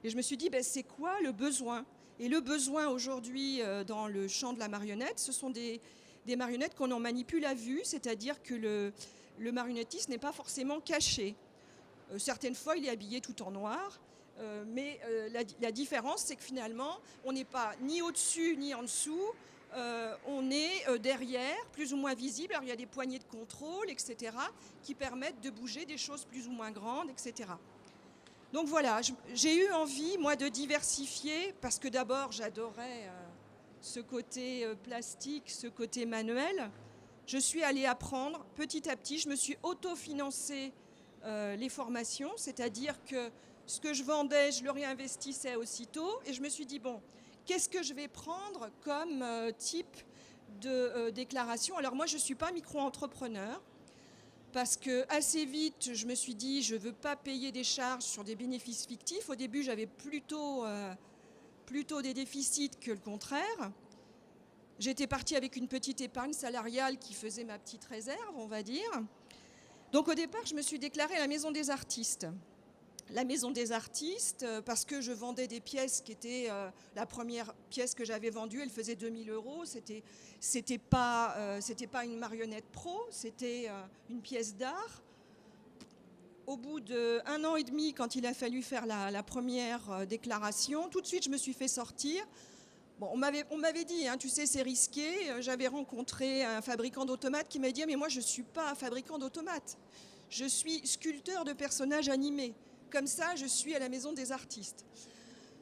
Et je me suis dit, c'est quoi le besoin? Et le besoin aujourd'hui dans le champ de la marionnette, ce sont des marionnettes qu'on en manipule à vue, c'est-à-dire que le marionnettiste n'est pas forcément caché. Certaines fois, il est habillé tout en noir, mais la différence, c'est que finalement, on n'est pas ni au-dessus ni en dessous, on est derrière, plus ou moins visible. Alors il y a des poignées de contrôle, etc., qui permettent de bouger des choses plus ou moins grandes, etc. Donc voilà, j'ai eu envie, moi, de diversifier, parce que d'abord, j'adorais ce côté plastique, ce côté manuel. Je suis allée apprendre petit à petit, je me suis autofinancée les formations, c'est-à-dire que ce que je vendais, je le réinvestissais aussitôt, et je me suis dit, bon, qu'est-ce que je vais prendre comme type de déclaration? Alors moi, je ne suis pas micro-entrepreneur, parce que assez vite, je me suis dit, je ne veux pas payer des charges sur des bénéfices fictifs. Au début, j'avais plutôt des déficits que le contraire. J'étais partie avec une petite épargne salariale qui faisait ma petite réserve, on va dire. Donc au départ, je me suis déclarée à la Maison des Artistes. La Maison des Artistes, parce que je vendais des pièces qui étaient... la première pièce que j'avais vendue, elle faisait 2 000 €. C'était pas une marionnette pro, c'était une pièce d'art. Au bout d'1 an et demi, quand il a fallu faire la première déclaration, tout de suite, je me suis fait sortir. Bon, on m'avait dit, hein, tu sais, c'est risqué. J'avais rencontré un fabricant d'automates qui m'a dit, mais moi, je ne suis pas fabricant d'automates. Je suis sculpteur de personnages animés. Comme ça, je suis à la Maison des Artistes.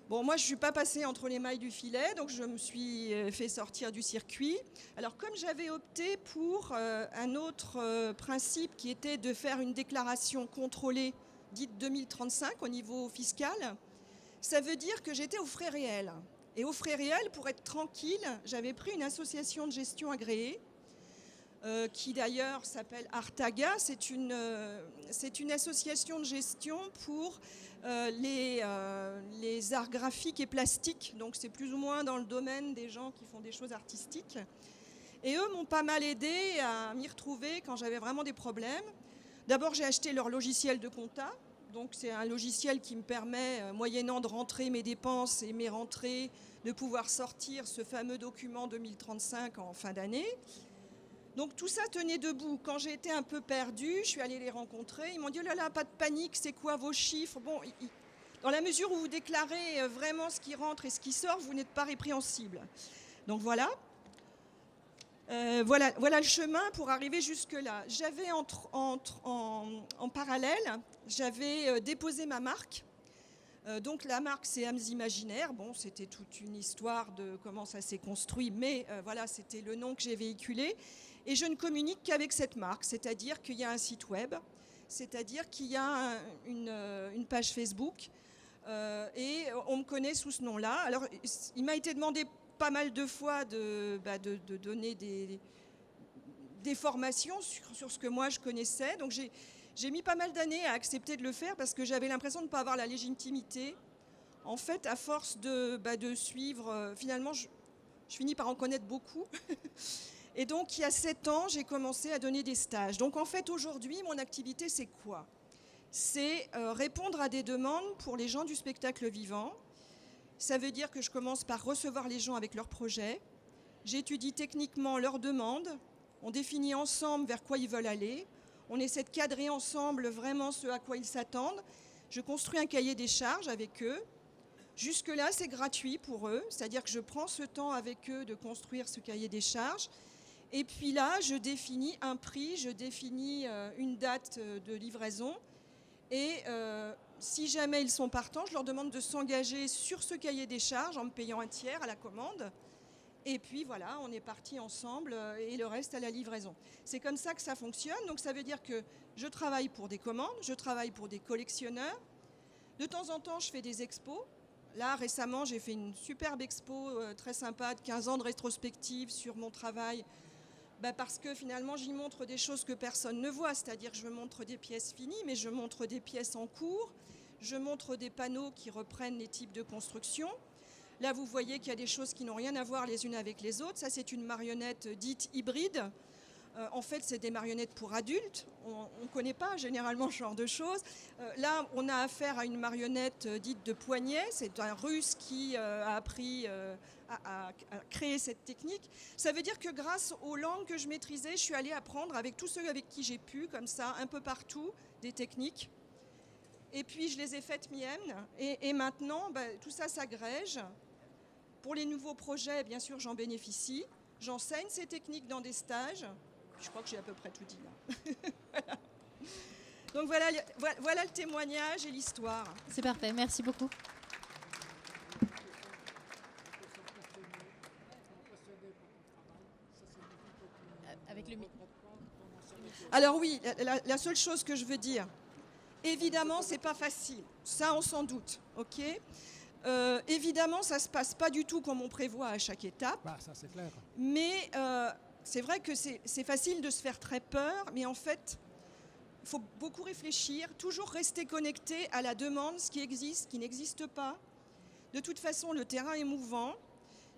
Bon, moi, je ne suis pas passée entre les mailles du filet, donc je me suis fait sortir du circuit. Alors, comme j'avais opté pour un autre principe qui était de faire une déclaration contrôlée, dite 2035 au niveau fiscal, ça veut dire que j'étais aux frais réels. Et aux frais réels, pour être tranquille, j'avais pris une association de gestion agréée, qui d'ailleurs s'appelle Artaga. C'est une association de gestion pour les arts graphiques et plastiques. Donc c'est plus ou moins dans le domaine des gens qui font des choses artistiques. Et eux m'ont pas mal aidé à m'y retrouver quand j'avais vraiment des problèmes. D'abord, j'ai acheté leur logiciel de compta. Donc c'est un logiciel qui me permet, moyennant de rentrer mes dépenses et mes rentrées, de pouvoir sortir ce fameux document 2035 en fin d'année. Donc tout ça tenait debout. Quand j'ai été un peu perdue, je suis allée les rencontrer. Ils m'ont dit, oh là là, pas de panique, c'est quoi vos chiffres? Bon, dans la mesure où vous déclarez vraiment ce qui rentre et ce qui sort, vous n'êtes pas répréhensible. Donc voilà. Voilà le chemin pour arriver jusque-là. J'avais en parallèle, j'avais déposé ma marque. Donc la marque, c'est Âmes Imaginaires. Bon, c'était toute une histoire de comment ça s'est construit, mais voilà, c'était le nom que j'ai véhiculé. Et je ne communique qu'avec cette marque, c'est-à-dire qu'il y a un site web, c'est-à-dire qu'il y a une page Facebook, et on me connaît sous ce nom-là. Alors, il m'a été demandé pas mal de fois de donner des formations sur ce que moi je connaissais. Donc j'ai mis pas mal d'années à accepter de le faire parce que j'avais l'impression de ne pas avoir la légitimité. En fait, à force de suivre, finalement, je finis par en connaître beaucoup. Et donc, il y a 7 ans, j'ai commencé à donner des stages. Donc, en fait, aujourd'hui, mon activité, c'est quoi? C'est répondre à des demandes pour les gens du spectacle vivant. Ça veut dire que je commence par recevoir les gens avec leurs projets. J'étudie techniquement leurs demandes. On définit ensemble vers quoi ils veulent aller. On essaie de cadrer ensemble vraiment ce à quoi ils s'attendent. Je construis un cahier des charges avec eux. Jusque-là, c'est gratuit pour eux. C'est-à-dire que je prends ce temps avec eux de construire ce cahier des charges. Et puis là, je définis un prix, je définis une date de livraison. Et si jamais ils sont partants, je leur demande de s'engager sur ce cahier des charges en me payant un tiers à la commande. Et puis voilà, on est parti ensemble et le reste à la livraison. C'est comme ça que ça fonctionne. Donc ça veut dire que je travaille pour des commandes, je travaille pour des collectionneurs. De temps en temps, je fais des expos. Là, récemment, j'ai fait une superbe expo très sympa de 15 ans de rétrospective sur mon travail. Parce que finalement, j'y montre des choses que personne ne voit. C'est-à-dire que je montre des pièces finies, mais je montre des pièces en cours. Je montre des panneaux qui reprennent les types de construction. Là, vous voyez qu'il y a des choses qui n'ont rien à voir les unes avec les autres. Ça, c'est une marionnette dite hybride. En fait, c'est des marionnettes pour adultes. On ne connaît pas généralement ce genre de choses. Là, on a affaire à une marionnette dite de poignet. C'est un Russe qui a appris à créer cette technique. Ça veut dire que grâce aux langues que je maîtrisais, je suis allée apprendre avec tous ceux avec qui j'ai pu, comme ça, un peu partout, des techniques. Et puis, je les ai faites miennes. Et maintenant, tout ça s'agrège. Pour les nouveaux projets, bien sûr, j'en bénéficie. J'enseigne ces techniques dans des stages. Je crois que j'ai à peu près tout dit là. Voilà. Donc voilà le témoignage et l'histoire. C'est parfait, merci beaucoup. Avec le micro. Alors oui, la seule chose que je veux dire, évidemment, c'est pas facile. Ça, on s'en doute, ok ? Évidemment, ça ne se passe pas du tout comme on prévoit à chaque étape. Ça, c'est clair. Mais c'est vrai que c'est facile de se faire très peur, mais en fait, il faut beaucoup réfléchir, toujours rester connecté à la demande, ce qui existe, ce qui n'existe pas. De toute façon, le terrain est mouvant.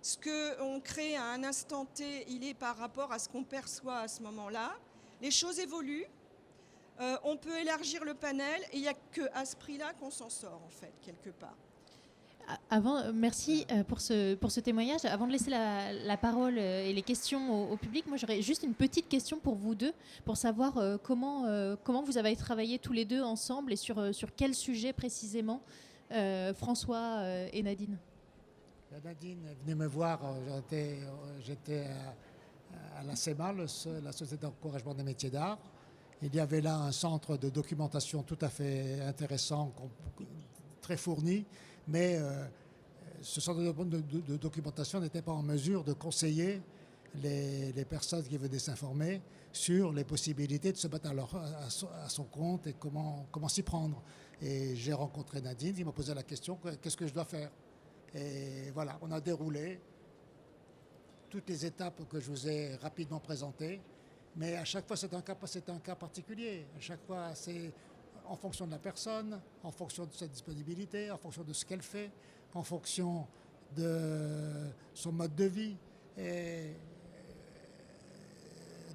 Ce qu'on crée à un instant T, il est par rapport à ce qu'on perçoit à ce moment-là. Les choses évoluent. On peut élargir le panel et il n'y a qu'à ce prix-là qu'on s'en sort, en fait, quelque part. Merci pour ce témoignage. Avant de laisser la parole et les questions au public, moi j'aurais juste une petite question pour vous deux, pour savoir comment vous avez travaillé tous les deux ensemble et sur quel sujet précisément, François et Nadine. Nadine est venue me voir, j'étais à la CEMA, la Société d'encouragement des métiers d'art. Il y avait là un centre de documentation tout à fait intéressant, très fourni. Mais ce centre de documentation n'était pas en mesure de conseiller les personnes qui venaient s'informer sur les possibilités de se mettre à son compte et comment s'y prendre. Et j'ai rencontré Nadine qui m'a posé la question, qu'est-ce que je dois faire? Et voilà, on a déroulé toutes les étapes que je vous ai rapidement présentées. Mais à chaque fois, c'est un cas particulier. À chaque fois, c'est en fonction de la personne, en fonction de sa disponibilité, en fonction de ce qu'elle fait, en fonction de son mode de vie. Et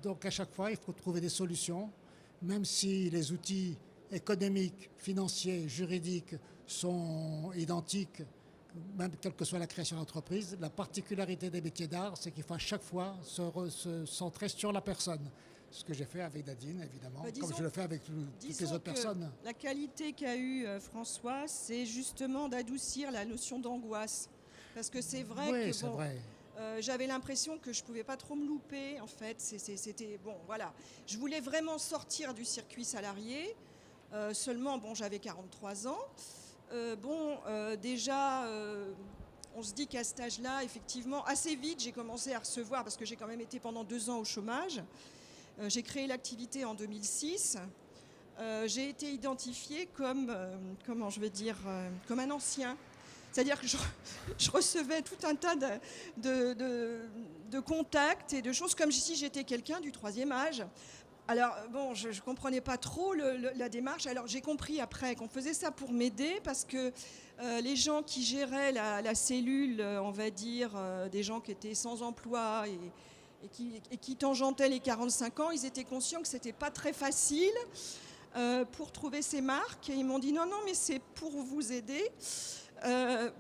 donc à chaque fois, il faut trouver des solutions, même si les outils économiques, financiers, juridiques sont identiques, même quelle que soit la création d'entreprise. La particularité des métiers d'art, c'est qu'il faut à chaque fois se centrer sur la personne. Ce que j'ai fait avec Nadine, évidemment, comme je le fais avec toutes les autres personnes. La qualité qu'a eue François, c'est justement d'adoucir la notion d'angoisse. Parce que c'est vrai que j'avais l'impression que je ne pouvais pas trop me louper, en fait. C'était bon, voilà. Je voulais vraiment sortir du circuit salarié. Seulement, j'avais 43 ans. Déjà, on se dit qu'à cet âge-là, effectivement, assez vite, j'ai commencé à recevoir, parce que j'ai quand même été pendant 2 ans au chômage. J'ai créé l'activité en 2006. J'ai été identifiée comme, comme un ancien. C'est-à-dire que je recevais tout un tas de contacts et de choses comme si j'étais quelqu'un du 3e âge. Alors, je ne comprenais pas trop la démarche. Alors, j'ai compris après qu'on faisait ça pour m'aider parce que les gens qui géraient la cellule, on va dire, des gens qui étaient sans emploi et qui tangentaient les 45 ans, ils étaient conscients que ce n'était pas très facile pour trouver ces marques. Et ils m'ont dit non, mais c'est pour vous aider.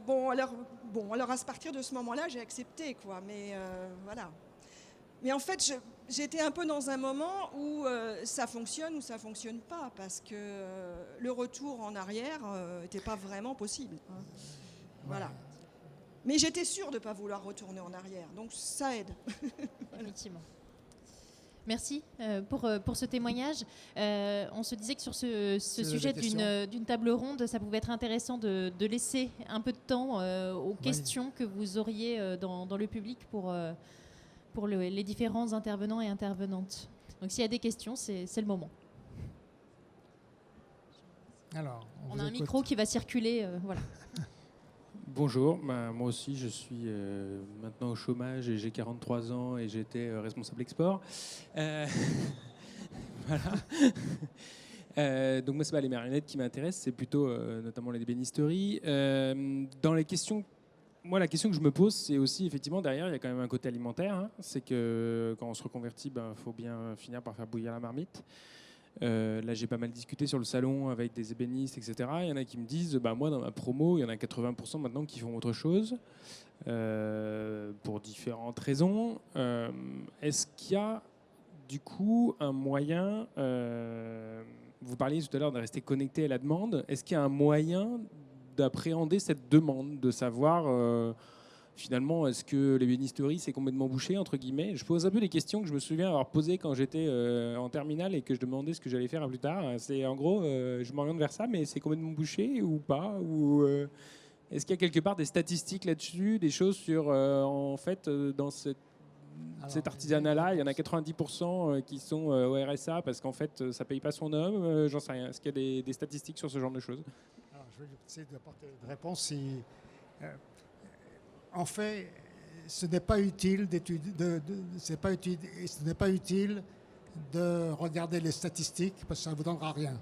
Bon, alors à partir de ce moment-là, j'ai accepté, quoi. Mais voilà. Mais en fait, j'étais un peu dans un moment où ça fonctionne ou ça fonctionne pas, parce que le retour en arrière n'était pas vraiment possible, hein. Voilà. Mais j'étais sûre de ne pas vouloir retourner en arrière, donc ça aide. Effectivement. Merci pour ce témoignage. On se disait que sur ce sujet d'une table ronde, ça pouvait être intéressant de laisser un peu de temps aux questions que vous auriez dans le public pour les différents intervenants et intervenantes. Donc s'il y a des questions, c'est le moment. Alors, on a un micro qui va circuler. Voilà. Bonjour, moi aussi je suis maintenant au chômage et j'ai 43 ans et j'étais responsable export. Voilà. Donc moi c'est pas les marionnettes qui m'intéressent, c'est plutôt notamment les ébénisteries. Dans les questions, moi la question que je me pose, c'est aussi effectivement derrière il y a quand même un côté alimentaire, hein. C'est que quand on se reconvertit, faut bien finir par faire bouillir la marmite. Là, j'ai pas mal discuté sur le salon avec des ébénistes, etc. Il y en a qui me disent, moi, dans ma promo, il y en a 80% maintenant qui font autre chose, pour différentes raisons. Est-ce qu'il y a, du coup, un moyen... vous parliez tout à l'heure de rester connecté à la demande. Est-ce qu'il y a un moyen d'appréhender cette demande, de savoir... Finalement, est-ce que l'ébénisterie c'est complètement bouché, entre guillemets? Je pose un peu les questions que je me souviens avoir posées quand j'étais en terminale et que je demandais ce que j'allais faire plus tard. C'est en gros, je m'oriente vers ça, mais c'est complètement bouché ou pas? Ou est-ce qu'il y a quelque part des statistiques là-dessus, des choses sur, en fait, dans cet artisanat-là, il y en a 90% qui sont au RSA parce qu'en fait, ça paye pas son homme. J'en sais rien. Est-ce qu'il y a des statistiques sur ce genre de choses? Alors, je vais essayer d'apporter une réponse. En fait, ce n'est pas utile de regarder les statistiques parce que ça ne vous donnera rien.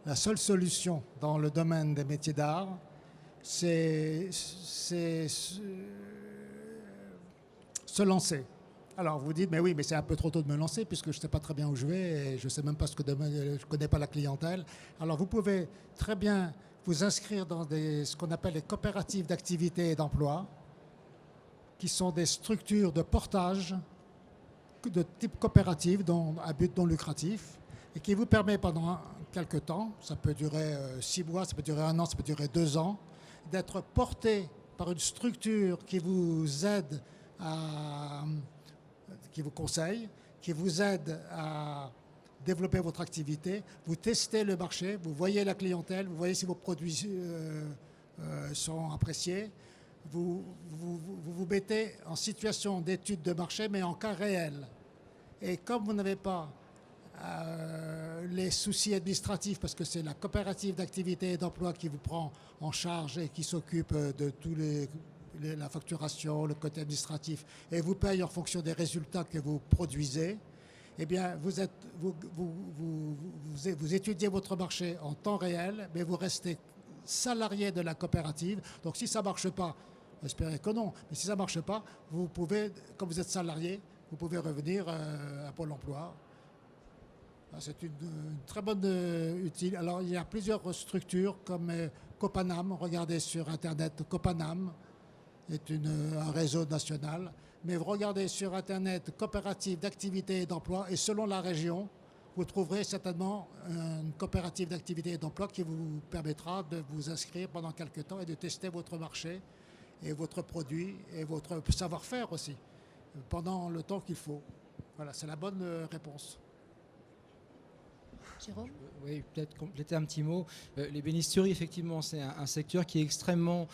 La seule solution dans le domaine des métiers d'art, c'est se lancer. Alors vous dites, mais oui, mais c'est un peu trop tôt de me lancer puisque je ne sais pas très bien où je vais et je ne sais même pas je ne connais pas la clientèle. Alors vous pouvez très bien vous inscrire dans ce qu'on appelle les coopératives d'activité et d'emploi, qui sont des structures de portage de type coopérative à but non lucratif et qui vous permet pendant quelques temps, ça peut durer 6 mois, ça peut durer 1 an, ça peut durer 2 ans, d'être porté par une structure qui vous aide qui vous conseille, qui vous aide à développer votre activité, vous testez le marché, vous voyez la clientèle, vous voyez si vos produits sont appréciés, vous mettez en situation d'étude de marché, mais en cas réel. Et comme vous n'avez pas les soucis administratifs, parce que c'est la coopérative d'activité et d'emploi qui vous prend en charge et qui s'occupe de tous la facturation, le côté administratif, et vous paye en fonction des résultats que vous produisez, eh bien, vous étudiez votre marché en temps réel, mais vous restez salarié de la coopérative. Donc, si ça ne marche pas, espérez que non, mais si ça ne marche pas, vous pouvez, comme vous êtes salarié, vous pouvez revenir à Pôle emploi. C'est une très bonne utile. Alors, il y a plusieurs structures comme Copanam. Regardez sur Internet, Copanam est un réseau national. Mais vous regardez sur Internet coopérative d'activité et d'emploi et selon la région, vous trouverez certainement une coopérative d'activité et d'emploi qui vous permettra de vous inscrire pendant quelques temps et de tester votre marché et votre produit et votre savoir-faire aussi pendant le temps qu'il faut. Voilà, c'est la bonne réponse. Jérôme ? Oui, peut-être compléter un petit mot. L'ébénisterie, effectivement, c'est un secteur qui est extrêmement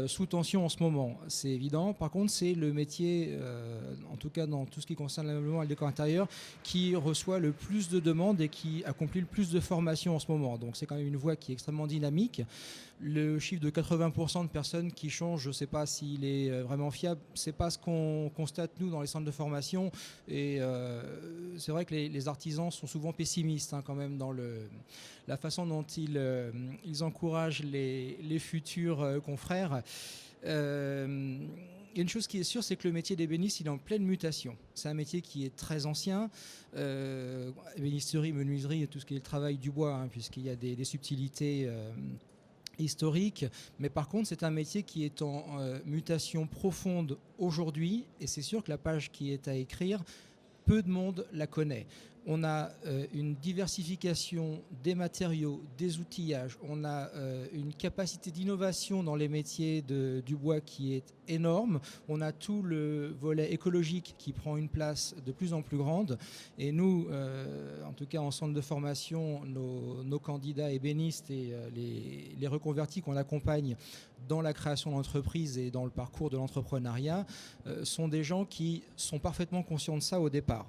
sous tension en ce moment. C'est évident. Par contre, c'est le métier, en tout cas dans tout ce qui concerne l'ameublement et le décor intérieur, qui reçoit le plus de demandes et qui accomplit le plus de formations en ce moment. Donc c'est quand même une voie qui est extrêmement dynamique. Le chiffre de 80% de personnes qui changent, je ne sais pas s'il est vraiment fiable. Ce n'est pas ce qu'on constate, nous, dans les centres de formation. Et c'est vrai que les artisans sont souvent pessimistes quand même dans la façon dont ils encouragent les futurs confrères. Il y a une chose qui est sûre, c'est que le métier d'ébéniste, il est en pleine mutation. C'est un métier qui est très ancien. Ébénisterie, menuiserie, tout ce qui est le travail du bois, puisqu'il y a des subtilités historique, mais par contre c'est un métier qui est en mutation profonde aujourd'hui, et c'est sûr que la page qui est à écrire, peu de monde la connaît. On a une diversification des matériaux, des outillages, on a une capacité d'innovation dans les métiers du bois qui est énorme, on a tout le volet écologique qui prend une place de plus en plus grande, et nous, en tout cas en centre de formation, nos candidats ébénistes et les reconvertis qu'on accompagne dans la création d'entreprise et dans le parcours de l'entrepreneuriat sont des gens qui sont parfaitement conscients de ça au départ.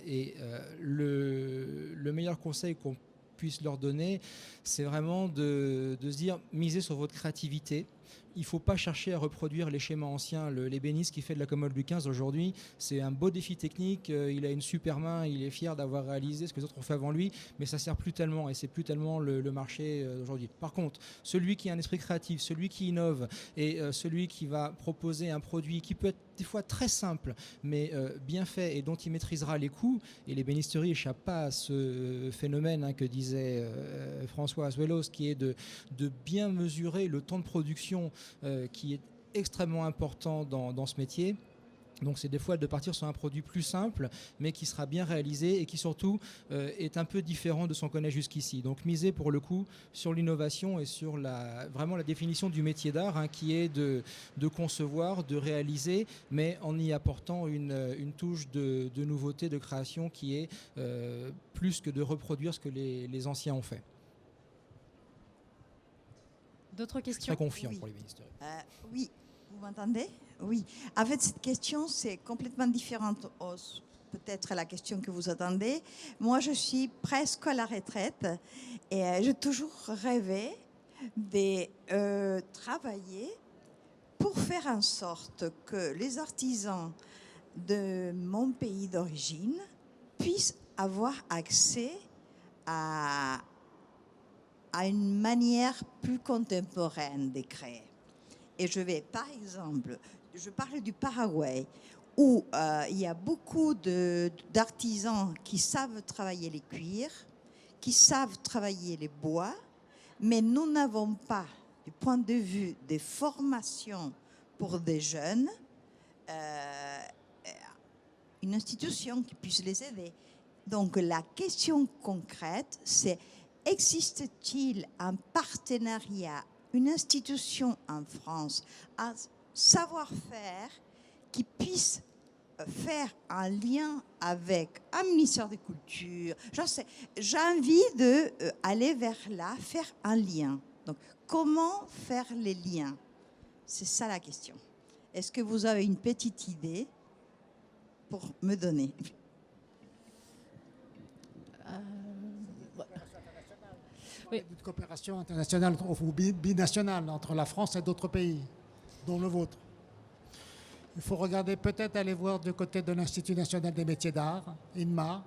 Et le meilleur conseil qu'on puisse leur donner, c'est vraiment de se dire, misez sur votre créativité. Il ne faut pas chercher à reproduire les schémas anciens. L'ébéniste qui fait de la commode Louis XV aujourd'hui, c'est un beau défi technique. Il a une super main, il est fier d'avoir réalisé ce que les autres ont fait avant lui, mais ça ne sert plus tellement, et c'est plus tellement le marché d'aujourd'hui. Par contre, celui qui a un esprit créatif, celui qui innove, et celui qui va proposer un produit qui peut être des fois très simple, mais bien fait, et dont il maîtrisera les coûts, et l'ébénisterie n'échappe pas à ce phénomène que disait François Azuelos, qui est de bien mesurer le temps de production qui est extrêmement important dans ce métier. Donc c'est des fois de partir sur un produit plus simple, mais qui sera bien réalisé et qui surtout est un peu différent de ce qu'on connaît jusqu'ici. Donc miser pour le coup sur l'innovation et sur vraiment la définition du métier d'art, qui est de concevoir, de réaliser, mais en y apportant une touche de nouveauté, de création qui est plus que de reproduire ce que les anciens ont fait. D'autres questions? Très confiant Oui. pour les ministères. Oui, vous m'entendez? Oui. En fait, cette question, c'est complètement différente peut-être la question que vous attendez. Moi, je suis presque à la retraite et j'ai toujours rêvé de travailler pour faire en sorte que les artisans de mon pays d'origine puissent avoir accès à une manière plus contemporaine de créer. Et je vais, par exemple, je parle du Paraguay, où il y a beaucoup d'artisans qui savent travailler les cuirs, qui savent travailler les bois, mais nous n'avons pas, du point de vue des formations pour des jeunes, une institution qui puisse les aider. Donc la question concrète, c'est: existe-t-il un partenariat, une institution en France, un savoir-faire qui puisse faire un lien avec un ministère de Culture? J'ai envie d'aller vers là, faire un lien. Donc, comment faire les liens? C'est ça la question. Est-ce que vous avez une petite idée pour me donner? Oui. De coopération internationale ou binationale entre la France et d'autres pays, dont le vôtre. Il faut regarder, peut-être aller voir du côté de l'Institut national des métiers d'art, INMA,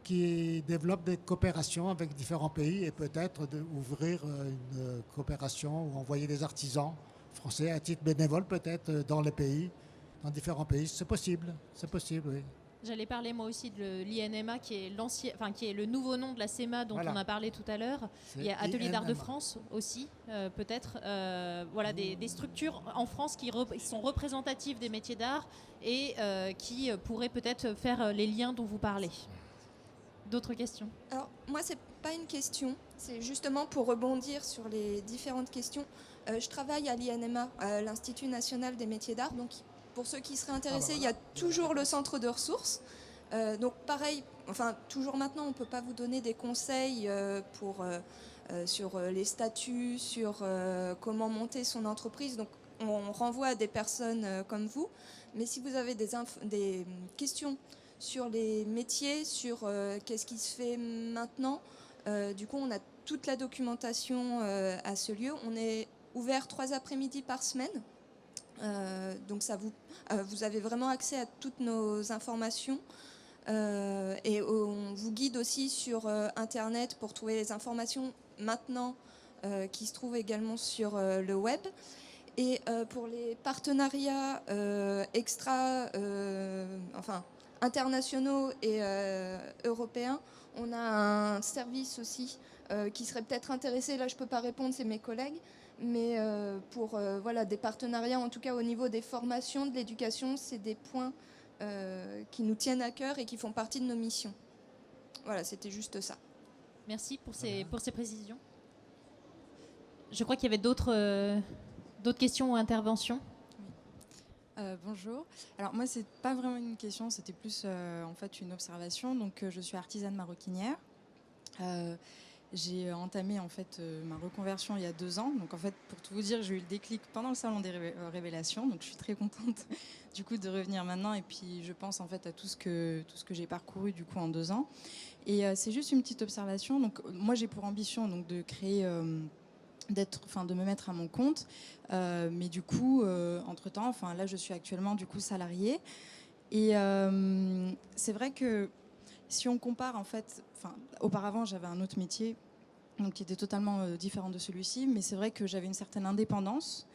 qui développe des coopérations avec différents pays, et peut-être ouvrir une coopération ou envoyer des artisans français à titre bénévole, peut-être dans les pays, dans différents pays. C'est possible, oui. J'allais parler moi aussi de l'INMA, qui est qui est le nouveau nom de la CEMA dont on a parlé tout à l'heure. Il y a Atelier d'Art de France aussi, peut-être. Voilà, des structures en France qui sont représentatives des métiers d'art et qui pourraient peut-être faire les liens dont vous parlez. D'autres questions? Alors, moi, c'est pas une question. C'est justement pour rebondir sur les différentes questions. Je travaille à l'INMA, à l'Institut national des métiers d'art. Donc, pour ceux qui seraient intéressés, il y a toujours le centre de ressources. Donc pareil, toujours maintenant, on ne peut pas vous donner des conseils sur les statuts, sur comment monter son entreprise. Donc on renvoie à des personnes comme vous. Mais si vous avez des questions sur les métiers, sur qu'est-ce qui se fait maintenant, du coup on a toute la documentation à ce lieu. On est ouvert 3 après-midi par semaine. Donc vous avez vraiment accès à toutes nos informations et on vous guide aussi sur Internet pour trouver les informations maintenant qui se trouvent également sur le web. Et pour les partenariats internationaux et européens, on a un service aussi qui serait peut-être intéressé. Là, je ne peux pas répondre, c'est mes collègues. Mais pour voilà, des partenariats, en tout cas au niveau des formations, de l'éducation, c'est des points qui nous tiennent à cœur et qui font partie de nos missions. Voilà, c'était juste ça. Merci pour ces précisions. Je crois qu'il y avait d'autres questions ou interventions. Bonjour. Alors moi, c'est pas vraiment une question, c'était plus en fait une observation. Donc, je suis artisane maroquinière. J'ai entamé en fait ma reconversion il y a 2 ans. Donc en fait, pour tout vous dire, j'ai eu le déclic pendant le salon des révélations. Donc je suis très contente du coup de revenir maintenant. Et puis je pense en fait à tout ce que j'ai parcouru du coup en 2 ans. Et c'est juste une petite observation. Donc moi, j'ai pour ambition donc de créer de me mettre à mon compte, mais du coup entre temps, là je suis actuellement du coup salariée, et c'est vrai que si on compare en fait, auparavant j'avais un autre métier donc qui était totalement différent de celui-ci, mais c'est vrai que j'avais une certaine indépendance,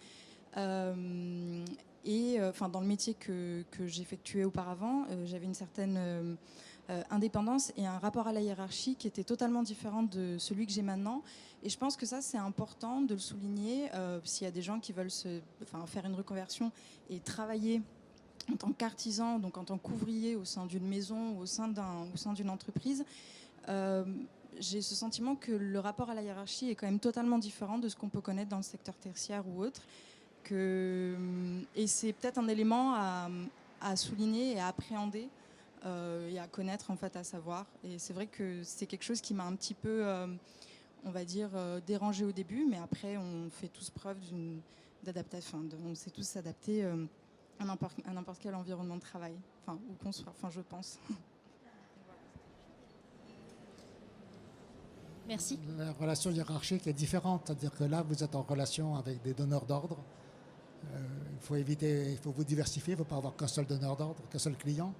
et dans le métier que j'effectuais auparavant, j'avais une certaine indépendance et un rapport à la hiérarchie qui était totalement différent de celui que j'ai maintenant. Et je pense que ça, c'est important de le souligner s'il y a des gens qui veulent faire une reconversion et travailler en tant qu'artisan, donc en tant qu'ouvrier au sein d'une maison ou au sein d'une entreprise. J'ai ce sentiment que le rapport à la hiérarchie est quand même totalement différent de ce qu'on peut connaître dans le secteur tertiaire ou autre. Et c'est peut-être un élément à souligner et à appréhender et à connaître, en fait, à savoir. Et c'est vrai que c'est quelque chose qui m'a un petit peu, on va dire, dérangé au début, mais après, on fait tous preuve d'adaptation. On sait tous s'adapter à n'importe quel environnement de travail, où qu'on soit, je pense. Merci. La relation hiérarchique est différente, c'est-à-dire que là, vous êtes en relation avec des donneurs d'ordre. Il faut vous diversifier, il ne faut pas avoir qu'un seul donneur d'ordre, qu'un seul client.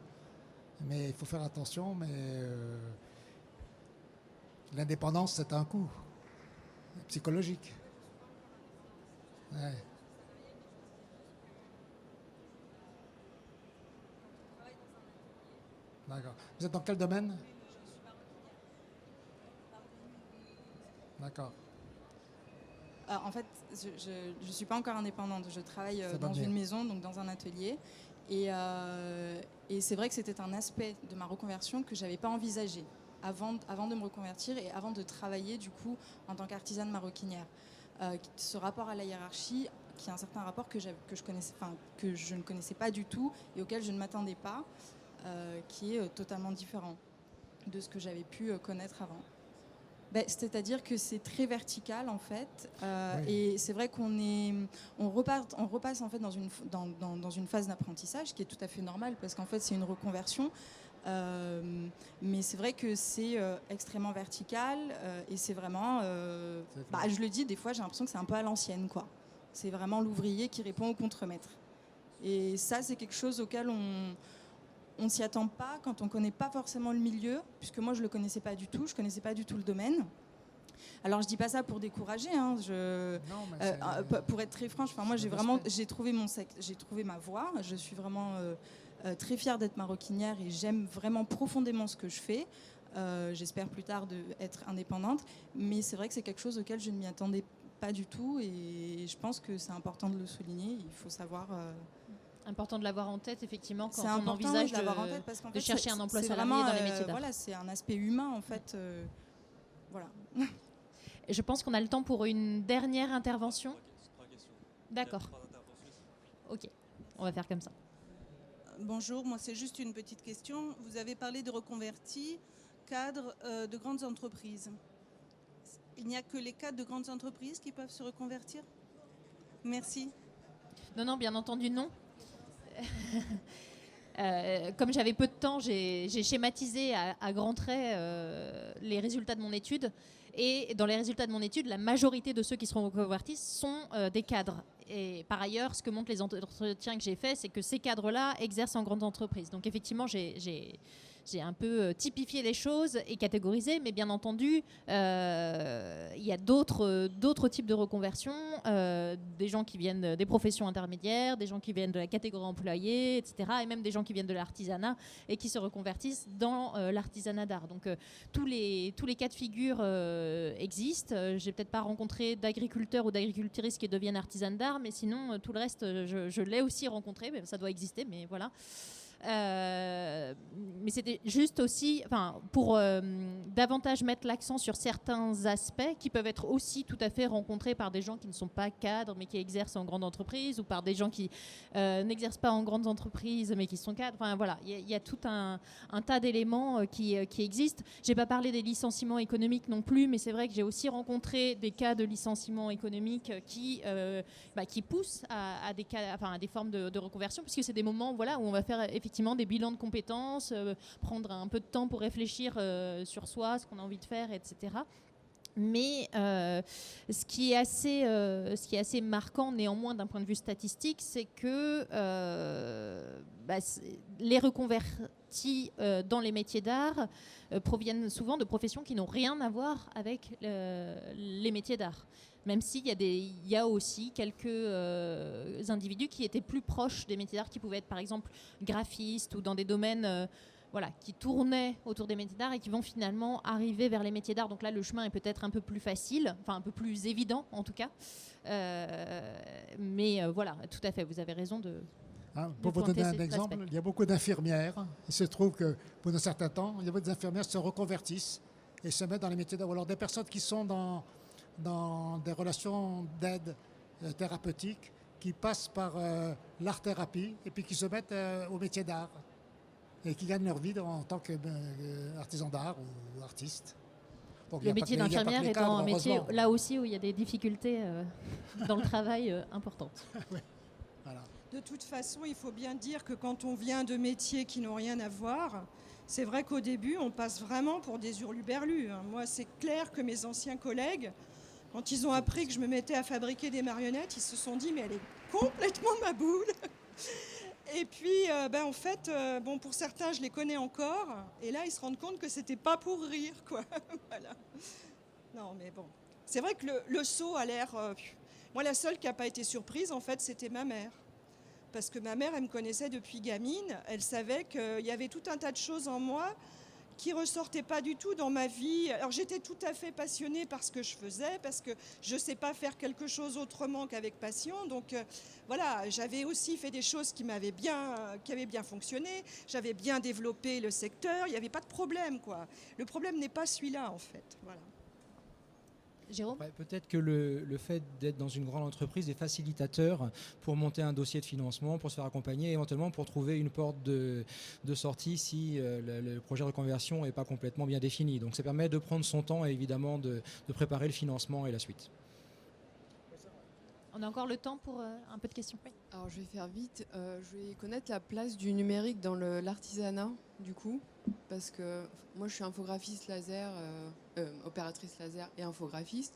Mais il faut faire attention, mais l'indépendance, c'est un coût psychologique. Ouais. D'accord. Vous êtes dans quel domaine? D'accord. En fait, je ne suis pas encore indépendante. Je travaille dans une maison, donc dans un atelier. Et c'est vrai que c'était un aspect de ma reconversion que je n'avais pas envisagé avant de me reconvertir et avant de travailler du coup en tant qu'artisane maroquinière. Ce rapport à la hiérarchie, qui est un certain rapport que je ne connaissais pas du tout et auquel je ne m'attendais pas, qui est totalement différent de ce que j'avais pu connaître avant. C'est-à-dire que c'est très vertical en fait, oui. Et c'est vrai on repasse en fait dans une phase d'apprentissage qui est tout à fait normale parce qu'en fait c'est une reconversion, mais c'est vrai que c'est extrêmement vertical et c'est vraiment, je le dis, des fois j'ai l'impression que c'est un peu à l'ancienne quoi. C'est vraiment l'ouvrier qui répond au contremaître. Et ça c'est quelque chose auquel on ne s'y attend pas quand on ne connaît pas forcément le milieu, puisque moi je ne le connaissais pas du tout, je ne connaissais pas du tout le domaine. Alors je ne dis pas ça pour décourager, hein, pour être très franche, moi j'ai trouvé ma voie, je suis vraiment très fière d'être maroquinière et j'aime vraiment profondément ce que je fais. J'espère plus tard être indépendante, mais c'est vrai que c'est quelque chose auquel je ne m'y attendais pas du tout et je pense que c'est important de le souligner, il faut savoir... Important de l'avoir en tête, effectivement, quand on envisage de chercher un emploi salarié dans les métiers d'art. Voilà, c'est un aspect humain, en fait. Voilà. Et je pense qu'on a le temps pour une dernière intervention. D'accord. Ok, on va faire comme ça. Bonjour, moi c'est juste une petite question. Vous avez parlé de reconvertis, cadres de grandes entreprises. Il n'y a que les cadres de grandes entreprises qui peuvent se reconvertir? Merci. Non, bien entendu, non. Comme j'avais peu de temps, j'ai schématisé à grands traits les résultats de mon étude. Et dans les résultats de mon étude, la majorité de ceux qui seront reconvertis sont des cadres. Et par ailleurs, ce que montrent les entretiens que j'ai faits, c'est que ces cadres-là exercent en grande entreprise. Donc effectivement, j'ai j'ai un peu typifié les choses et catégorisé, mais bien entendu, il y a d'autres types de reconversion, des gens qui viennent des professions intermédiaires, des gens qui viennent de la catégorie employée, etc., et même des gens qui viennent de l'artisanat et qui se reconvertissent dans l'artisanat d'art. Donc tous les cas de figure existent. J'ai peut-être pas rencontré d'agriculteurs ou d'agricultrices qui deviennent artisanes d'art, mais sinon tout le reste, je l'ai aussi rencontré, mais ça doit exister, mais voilà. Mais c'était juste aussi pour davantage mettre l'accent sur certains aspects qui peuvent être aussi tout à fait rencontrés par des gens qui ne sont pas cadres mais qui exercent en grande entreprise, ou par des gens qui n'exercent pas en grandes entreprises mais qui sont cadres. Enfin voilà, il y a tout un tas d'éléments qui existent. J'ai pas parlé des licenciements économiques non plus, mais c'est vrai que j'ai aussi rencontré des cas de licenciements économiques qui poussent à des formes de reconversion, puisque c'est des moments où on va faire effectivement des bilans de compétences, prendre un peu de temps pour réfléchir sur soi, ce qu'on a envie de faire, etc. Mais ce qui est assez marquant néanmoins d'un point de vue statistique, c'est que les reconvertis dans les métiers d'art proviennent souvent de professions qui n'ont rien à voir avec les métiers d'art. Même s'il y a aussi quelques individus qui étaient plus proches des métiers d'art, qui pouvaient être par exemple graphistes ou dans des domaines qui tournaient autour des métiers d'art et qui vont finalement arriver vers les métiers d'art. Donc là, le chemin est peut-être un peu plus facile, un peu plus évident en tout cas. Mais voilà, tout à fait, vous avez raison de... Pour vous donner un exemple, il y a beaucoup d'infirmières. Il se trouve que pendant un certain temps, il y a beaucoup d'infirmières qui se reconvertissent et se mettent dans les métiers d'art. Ou alors des personnes qui sont dans des relations d'aide thérapeutique, qui passent par l'art-thérapie et puis qui se mettent au métier d'art et qui gagnent leur vie en tant qu'artisan d'art ou artiste. Donc, le métier d'infirmière étant un métier là aussi où il y a des difficultés dans le travail importantes. Oui. Voilà. De toute façon, il faut bien dire que quand on vient de métiers qui n'ont rien à voir, c'est vrai qu'au début, on passe vraiment pour des hurluberlus. Moi, c'est clair que mes anciens collègues, quand ils ont appris que je me mettais à fabriquer des marionnettes, ils se sont dit « mais elle est complètement ma boule !» Et puis, en fait, pour certains, je les connais encore. Et là, ils se rendent compte que c'était pas pour rire, quoi. Voilà. Non, mais bon. C'est vrai que le saut a l'air... Moi, la seule qui n'a pas été surprise, en fait, c'était ma mère. Parce que ma mère, elle me connaissait depuis gamine. Elle savait qu'il y avait tout un tas de choses en moi qui ne ressortaient pas du tout dans ma vie. Alors, j'étais tout à fait passionnée par ce que je faisais, parce que je ne sais pas faire quelque chose autrement qu'avec passion. Donc, voilà, j'avais aussi fait des choses qui avaient bien fonctionné. J'avais bien développé le secteur. Il n'y avait pas de problème, quoi. Le problème n'est pas celui-là, en fait. Voilà. Jérôme ? Peut-être que le fait d'être dans une grande entreprise est facilitateur pour monter un dossier de financement, pour se faire accompagner, éventuellement pour trouver une porte de sortie si le projet de reconversion n'est pas complètement bien défini. Donc ça permet de prendre son temps et évidemment de préparer le financement et la suite. On a encore le temps pour un peu de questions. Oui. Alors je vais faire vite. Je vais connaître la place du numérique dans l'artisanat, du coup, parce que moi je suis infographiste laser, opératrice laser et infographiste,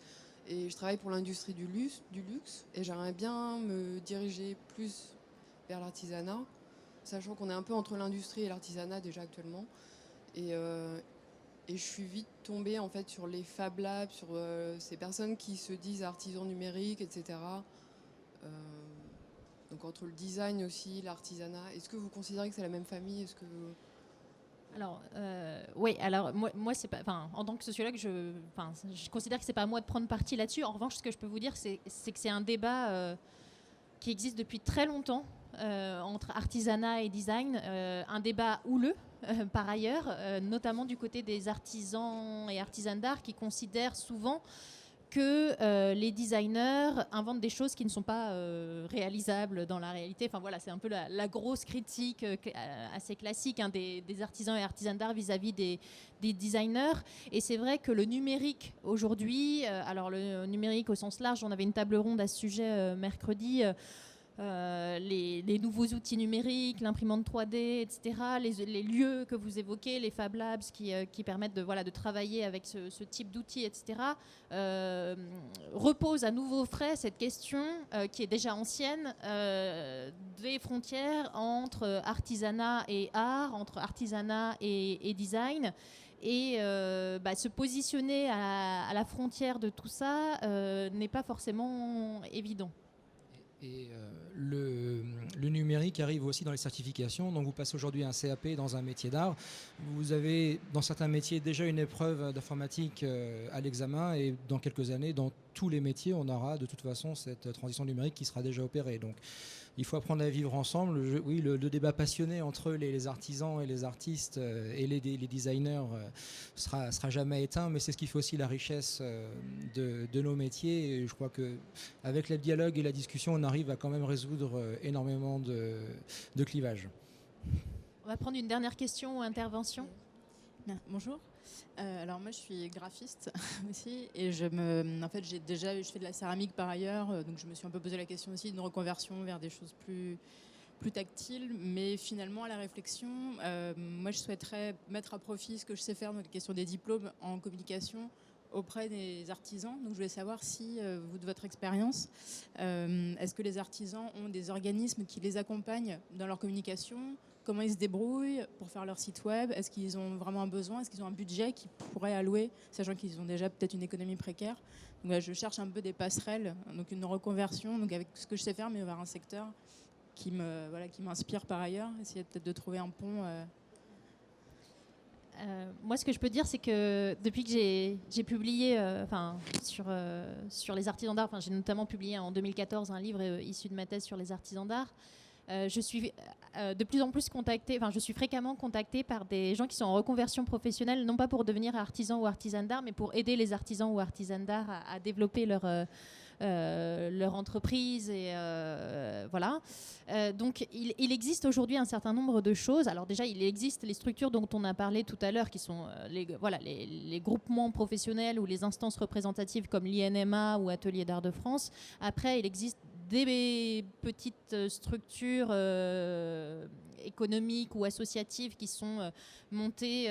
et je travaille pour l'industrie du luxe, et j'aimerais bien me diriger plus vers l'artisanat, sachant qu'on est un peu entre l'industrie et l'artisanat déjà actuellement, et je suis vite tombée en fait sur les Fab Labs, sur ces personnes qui se disent artisans numériques, etc. Donc entre le design aussi, l'artisanat, est-ce que vous considérez que c'est la même famille ? Est-ce que... Alors, oui, alors moi c'est pas, en tant que sociologue, je considère que c'est pas à moi de prendre parti là-dessus. En revanche, ce que je peux vous dire, c'est que c'est un débat qui existe depuis très longtemps entre artisanat et design, un débat houleux par ailleurs, notamment du côté des artisans et artisanes d'art qui considèrent souvent que les designers inventent des choses qui ne sont pas réalisables dans la réalité. Enfin voilà, c'est un peu la grosse critique assez classique des artisans et artisanes d'art vis-à-vis des designers. Et c'est vrai que le numérique aujourd'hui, alors le numérique au sens large, on avait une table ronde à ce sujet mercredi, les nouveaux outils numériques, l'imprimante 3D, etc., les lieux que vous évoquez, les Fab Labs qui permettent de travailler avec ce type d'outils, etc., repose à nouveau frais cette question qui est déjà ancienne des frontières entre artisanat et art, entre artisanat et design. Et se positionner à la frontière de tout ça n'est pas forcément évident. Et le numérique arrive aussi dans les certifications. Donc vous passez aujourd'hui un CAP dans un métier d'art. Vous avez dans certains métiers déjà une épreuve d'informatique à l'examen, et dans quelques années, dans tous les métiers, on aura de toute façon cette transition numérique qui sera déjà opérée. Donc il faut apprendre à vivre ensemble. Le débat passionné entre les artisans et les artistes et les designers sera jamais éteint, mais c'est ce qui fait aussi la richesse de nos métiers. Et je crois qu'avec le dialogue et la discussion, on arrive à quand même résoudre énormément de clivages. On va prendre une dernière question ou intervention. Bien, bonjour. Alors moi je suis graphiste aussi, et je fais de la céramique par ailleurs, donc je me suis un peu posé la question aussi d'une reconversion vers des choses plus tactiles, mais finalement à la réflexion, moi je souhaiterais mettre à profit ce que je sais faire dans la question des diplômes en communication auprès des artisans. Donc je voulais savoir si, vous de votre expérience, est-ce que les artisans ont des organismes qui les accompagnent dans leur communication? Comment ils se débrouillent pour faire leur site web? Est-ce qu'ils ont vraiment un besoin? Est-ce qu'ils ont un budget qu'ils pourraient allouer, sachant qu'ils ont déjà peut-être une économie précaire? Donc là, je cherche un peu des passerelles, donc une reconversion, donc avec ce que je sais faire, mais vers un secteur qui m'inspire par ailleurs. Essayer peut-être de trouver un pont. Moi, ce que je peux dire, c'est que depuis que j'ai publié sur les artisans d'art, j'ai notamment publié en 2014 un livre issu de ma thèse sur les artisans d'art, je suis de plus en plus contactée, je suis fréquemment contactée par des gens qui sont en reconversion professionnelle, non pas pour devenir artisan ou artisane d'art, mais pour aider les artisans ou artisanes d'art à développer leur entreprise. Et voilà. Donc il existe aujourd'hui un certain nombre de choses. Alors déjà, il existe les structures dont on a parlé tout à l'heure, qui sont les groupements professionnels ou les instances représentatives comme l'INMA ou Atelier d'Art de France. Après, il existe des petites structures économiques ou associatives qui sont montées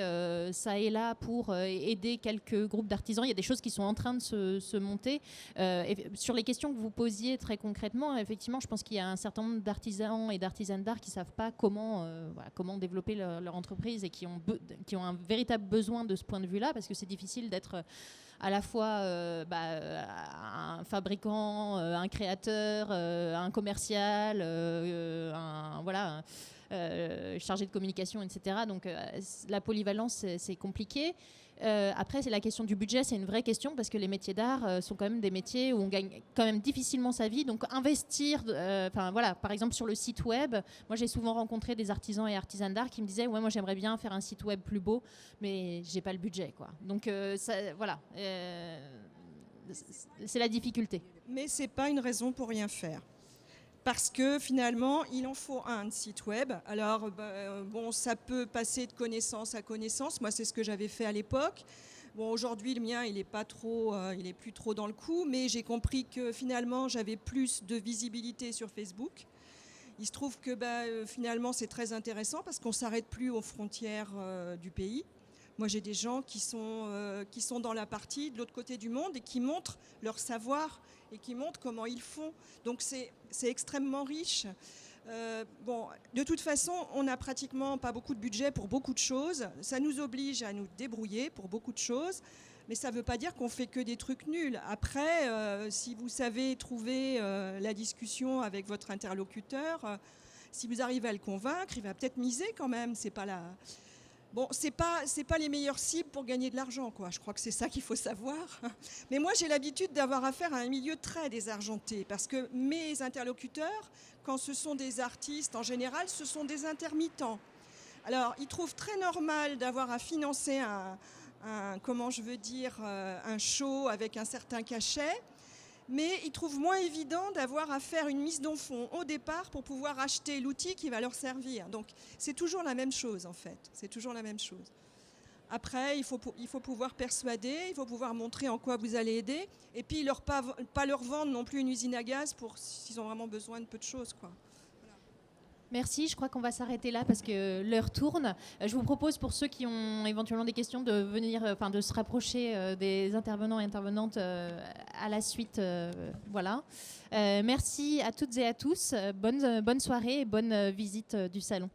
ça et là pour aider quelques groupes d'artisans. Il y a des choses qui sont en train de se monter. Et sur les questions que vous posiez très concrètement, effectivement, je pense qu'il y a un certain nombre d'artisans et d'artisanes d'art qui ne savent pas comment développer leur entreprise et qui ont un véritable besoin de ce point de vue-là, parce que c'est difficile d'être à la fois un fabricant, un créateur, un commercial, chargé de communication, etc. Donc la polyvalence, c'est compliqué. Après, c'est la question du budget, c'est une vraie question, parce que les métiers d'art sont quand même des métiers où on gagne quand même difficilement sa vie. Donc investir, par exemple sur le site web, moi j'ai souvent rencontré des artisans et artisanes d'art qui me disaient moi j'aimerais bien faire un site web plus beau, mais j'ai pas le budget, quoi. Donc c'est la difficulté. Mais c'est pas une raison pour rien faire. Parce que finalement, il en faut un site web. Alors, ça peut passer de connaissance à connaissance. Moi, c'est ce que j'avais fait à l'époque. Bon, aujourd'hui, le mien, il est plus trop dans le coup. Mais j'ai compris que finalement, j'avais plus de visibilité sur Facebook. Il se trouve que finalement, c'est très intéressant parce qu'on ne s'arrête plus aux frontières du pays. Moi, j'ai des gens qui sont dans la partie de l'autre côté du monde et qui montrent leur savoir et qui montrent comment ils font. Donc, c'est extrêmement riche. De toute façon, on n'a pratiquement pas beaucoup de budget pour beaucoup de choses. Ça nous oblige à nous débrouiller pour beaucoup de choses. Mais ça ne veut pas dire qu'on fait que des trucs nuls. Après, si vous savez trouver la discussion avec votre interlocuteur, si vous arrivez à le convaincre, il va peut-être miser quand même. C'est pas la... Bon, c'est pas les meilleures cibles pour gagner de l'argent, quoi. Je crois que c'est ça qu'il faut savoir. Mais moi, j'ai l'habitude d'avoir affaire à un milieu très désargenté, parce que mes interlocuteurs, quand ce sont des artistes, en général, ce sont des intermittents. Alors, ils trouvent très normal d'avoir à financer un show avec un certain cachet, mais ils trouvent moins évident d'avoir à faire une mise de fonds au départ pour pouvoir acheter l'outil qui va leur servir. Donc c'est toujours la même chose, en fait. C'est toujours la même chose. Après, il faut pouvoir persuader, il faut pouvoir montrer en quoi vous allez aider, et puis pas leur vendre non plus une usine à gaz s'ils ont vraiment besoin de peu de choses, quoi. Merci, je crois qu'on va s'arrêter là parce que l'heure tourne. Je vous propose pour ceux qui ont éventuellement des questions de de se rapprocher des intervenants et intervenantes à la suite. Voilà. Merci à toutes et à tous. Bonne soirée et bonne visite du salon.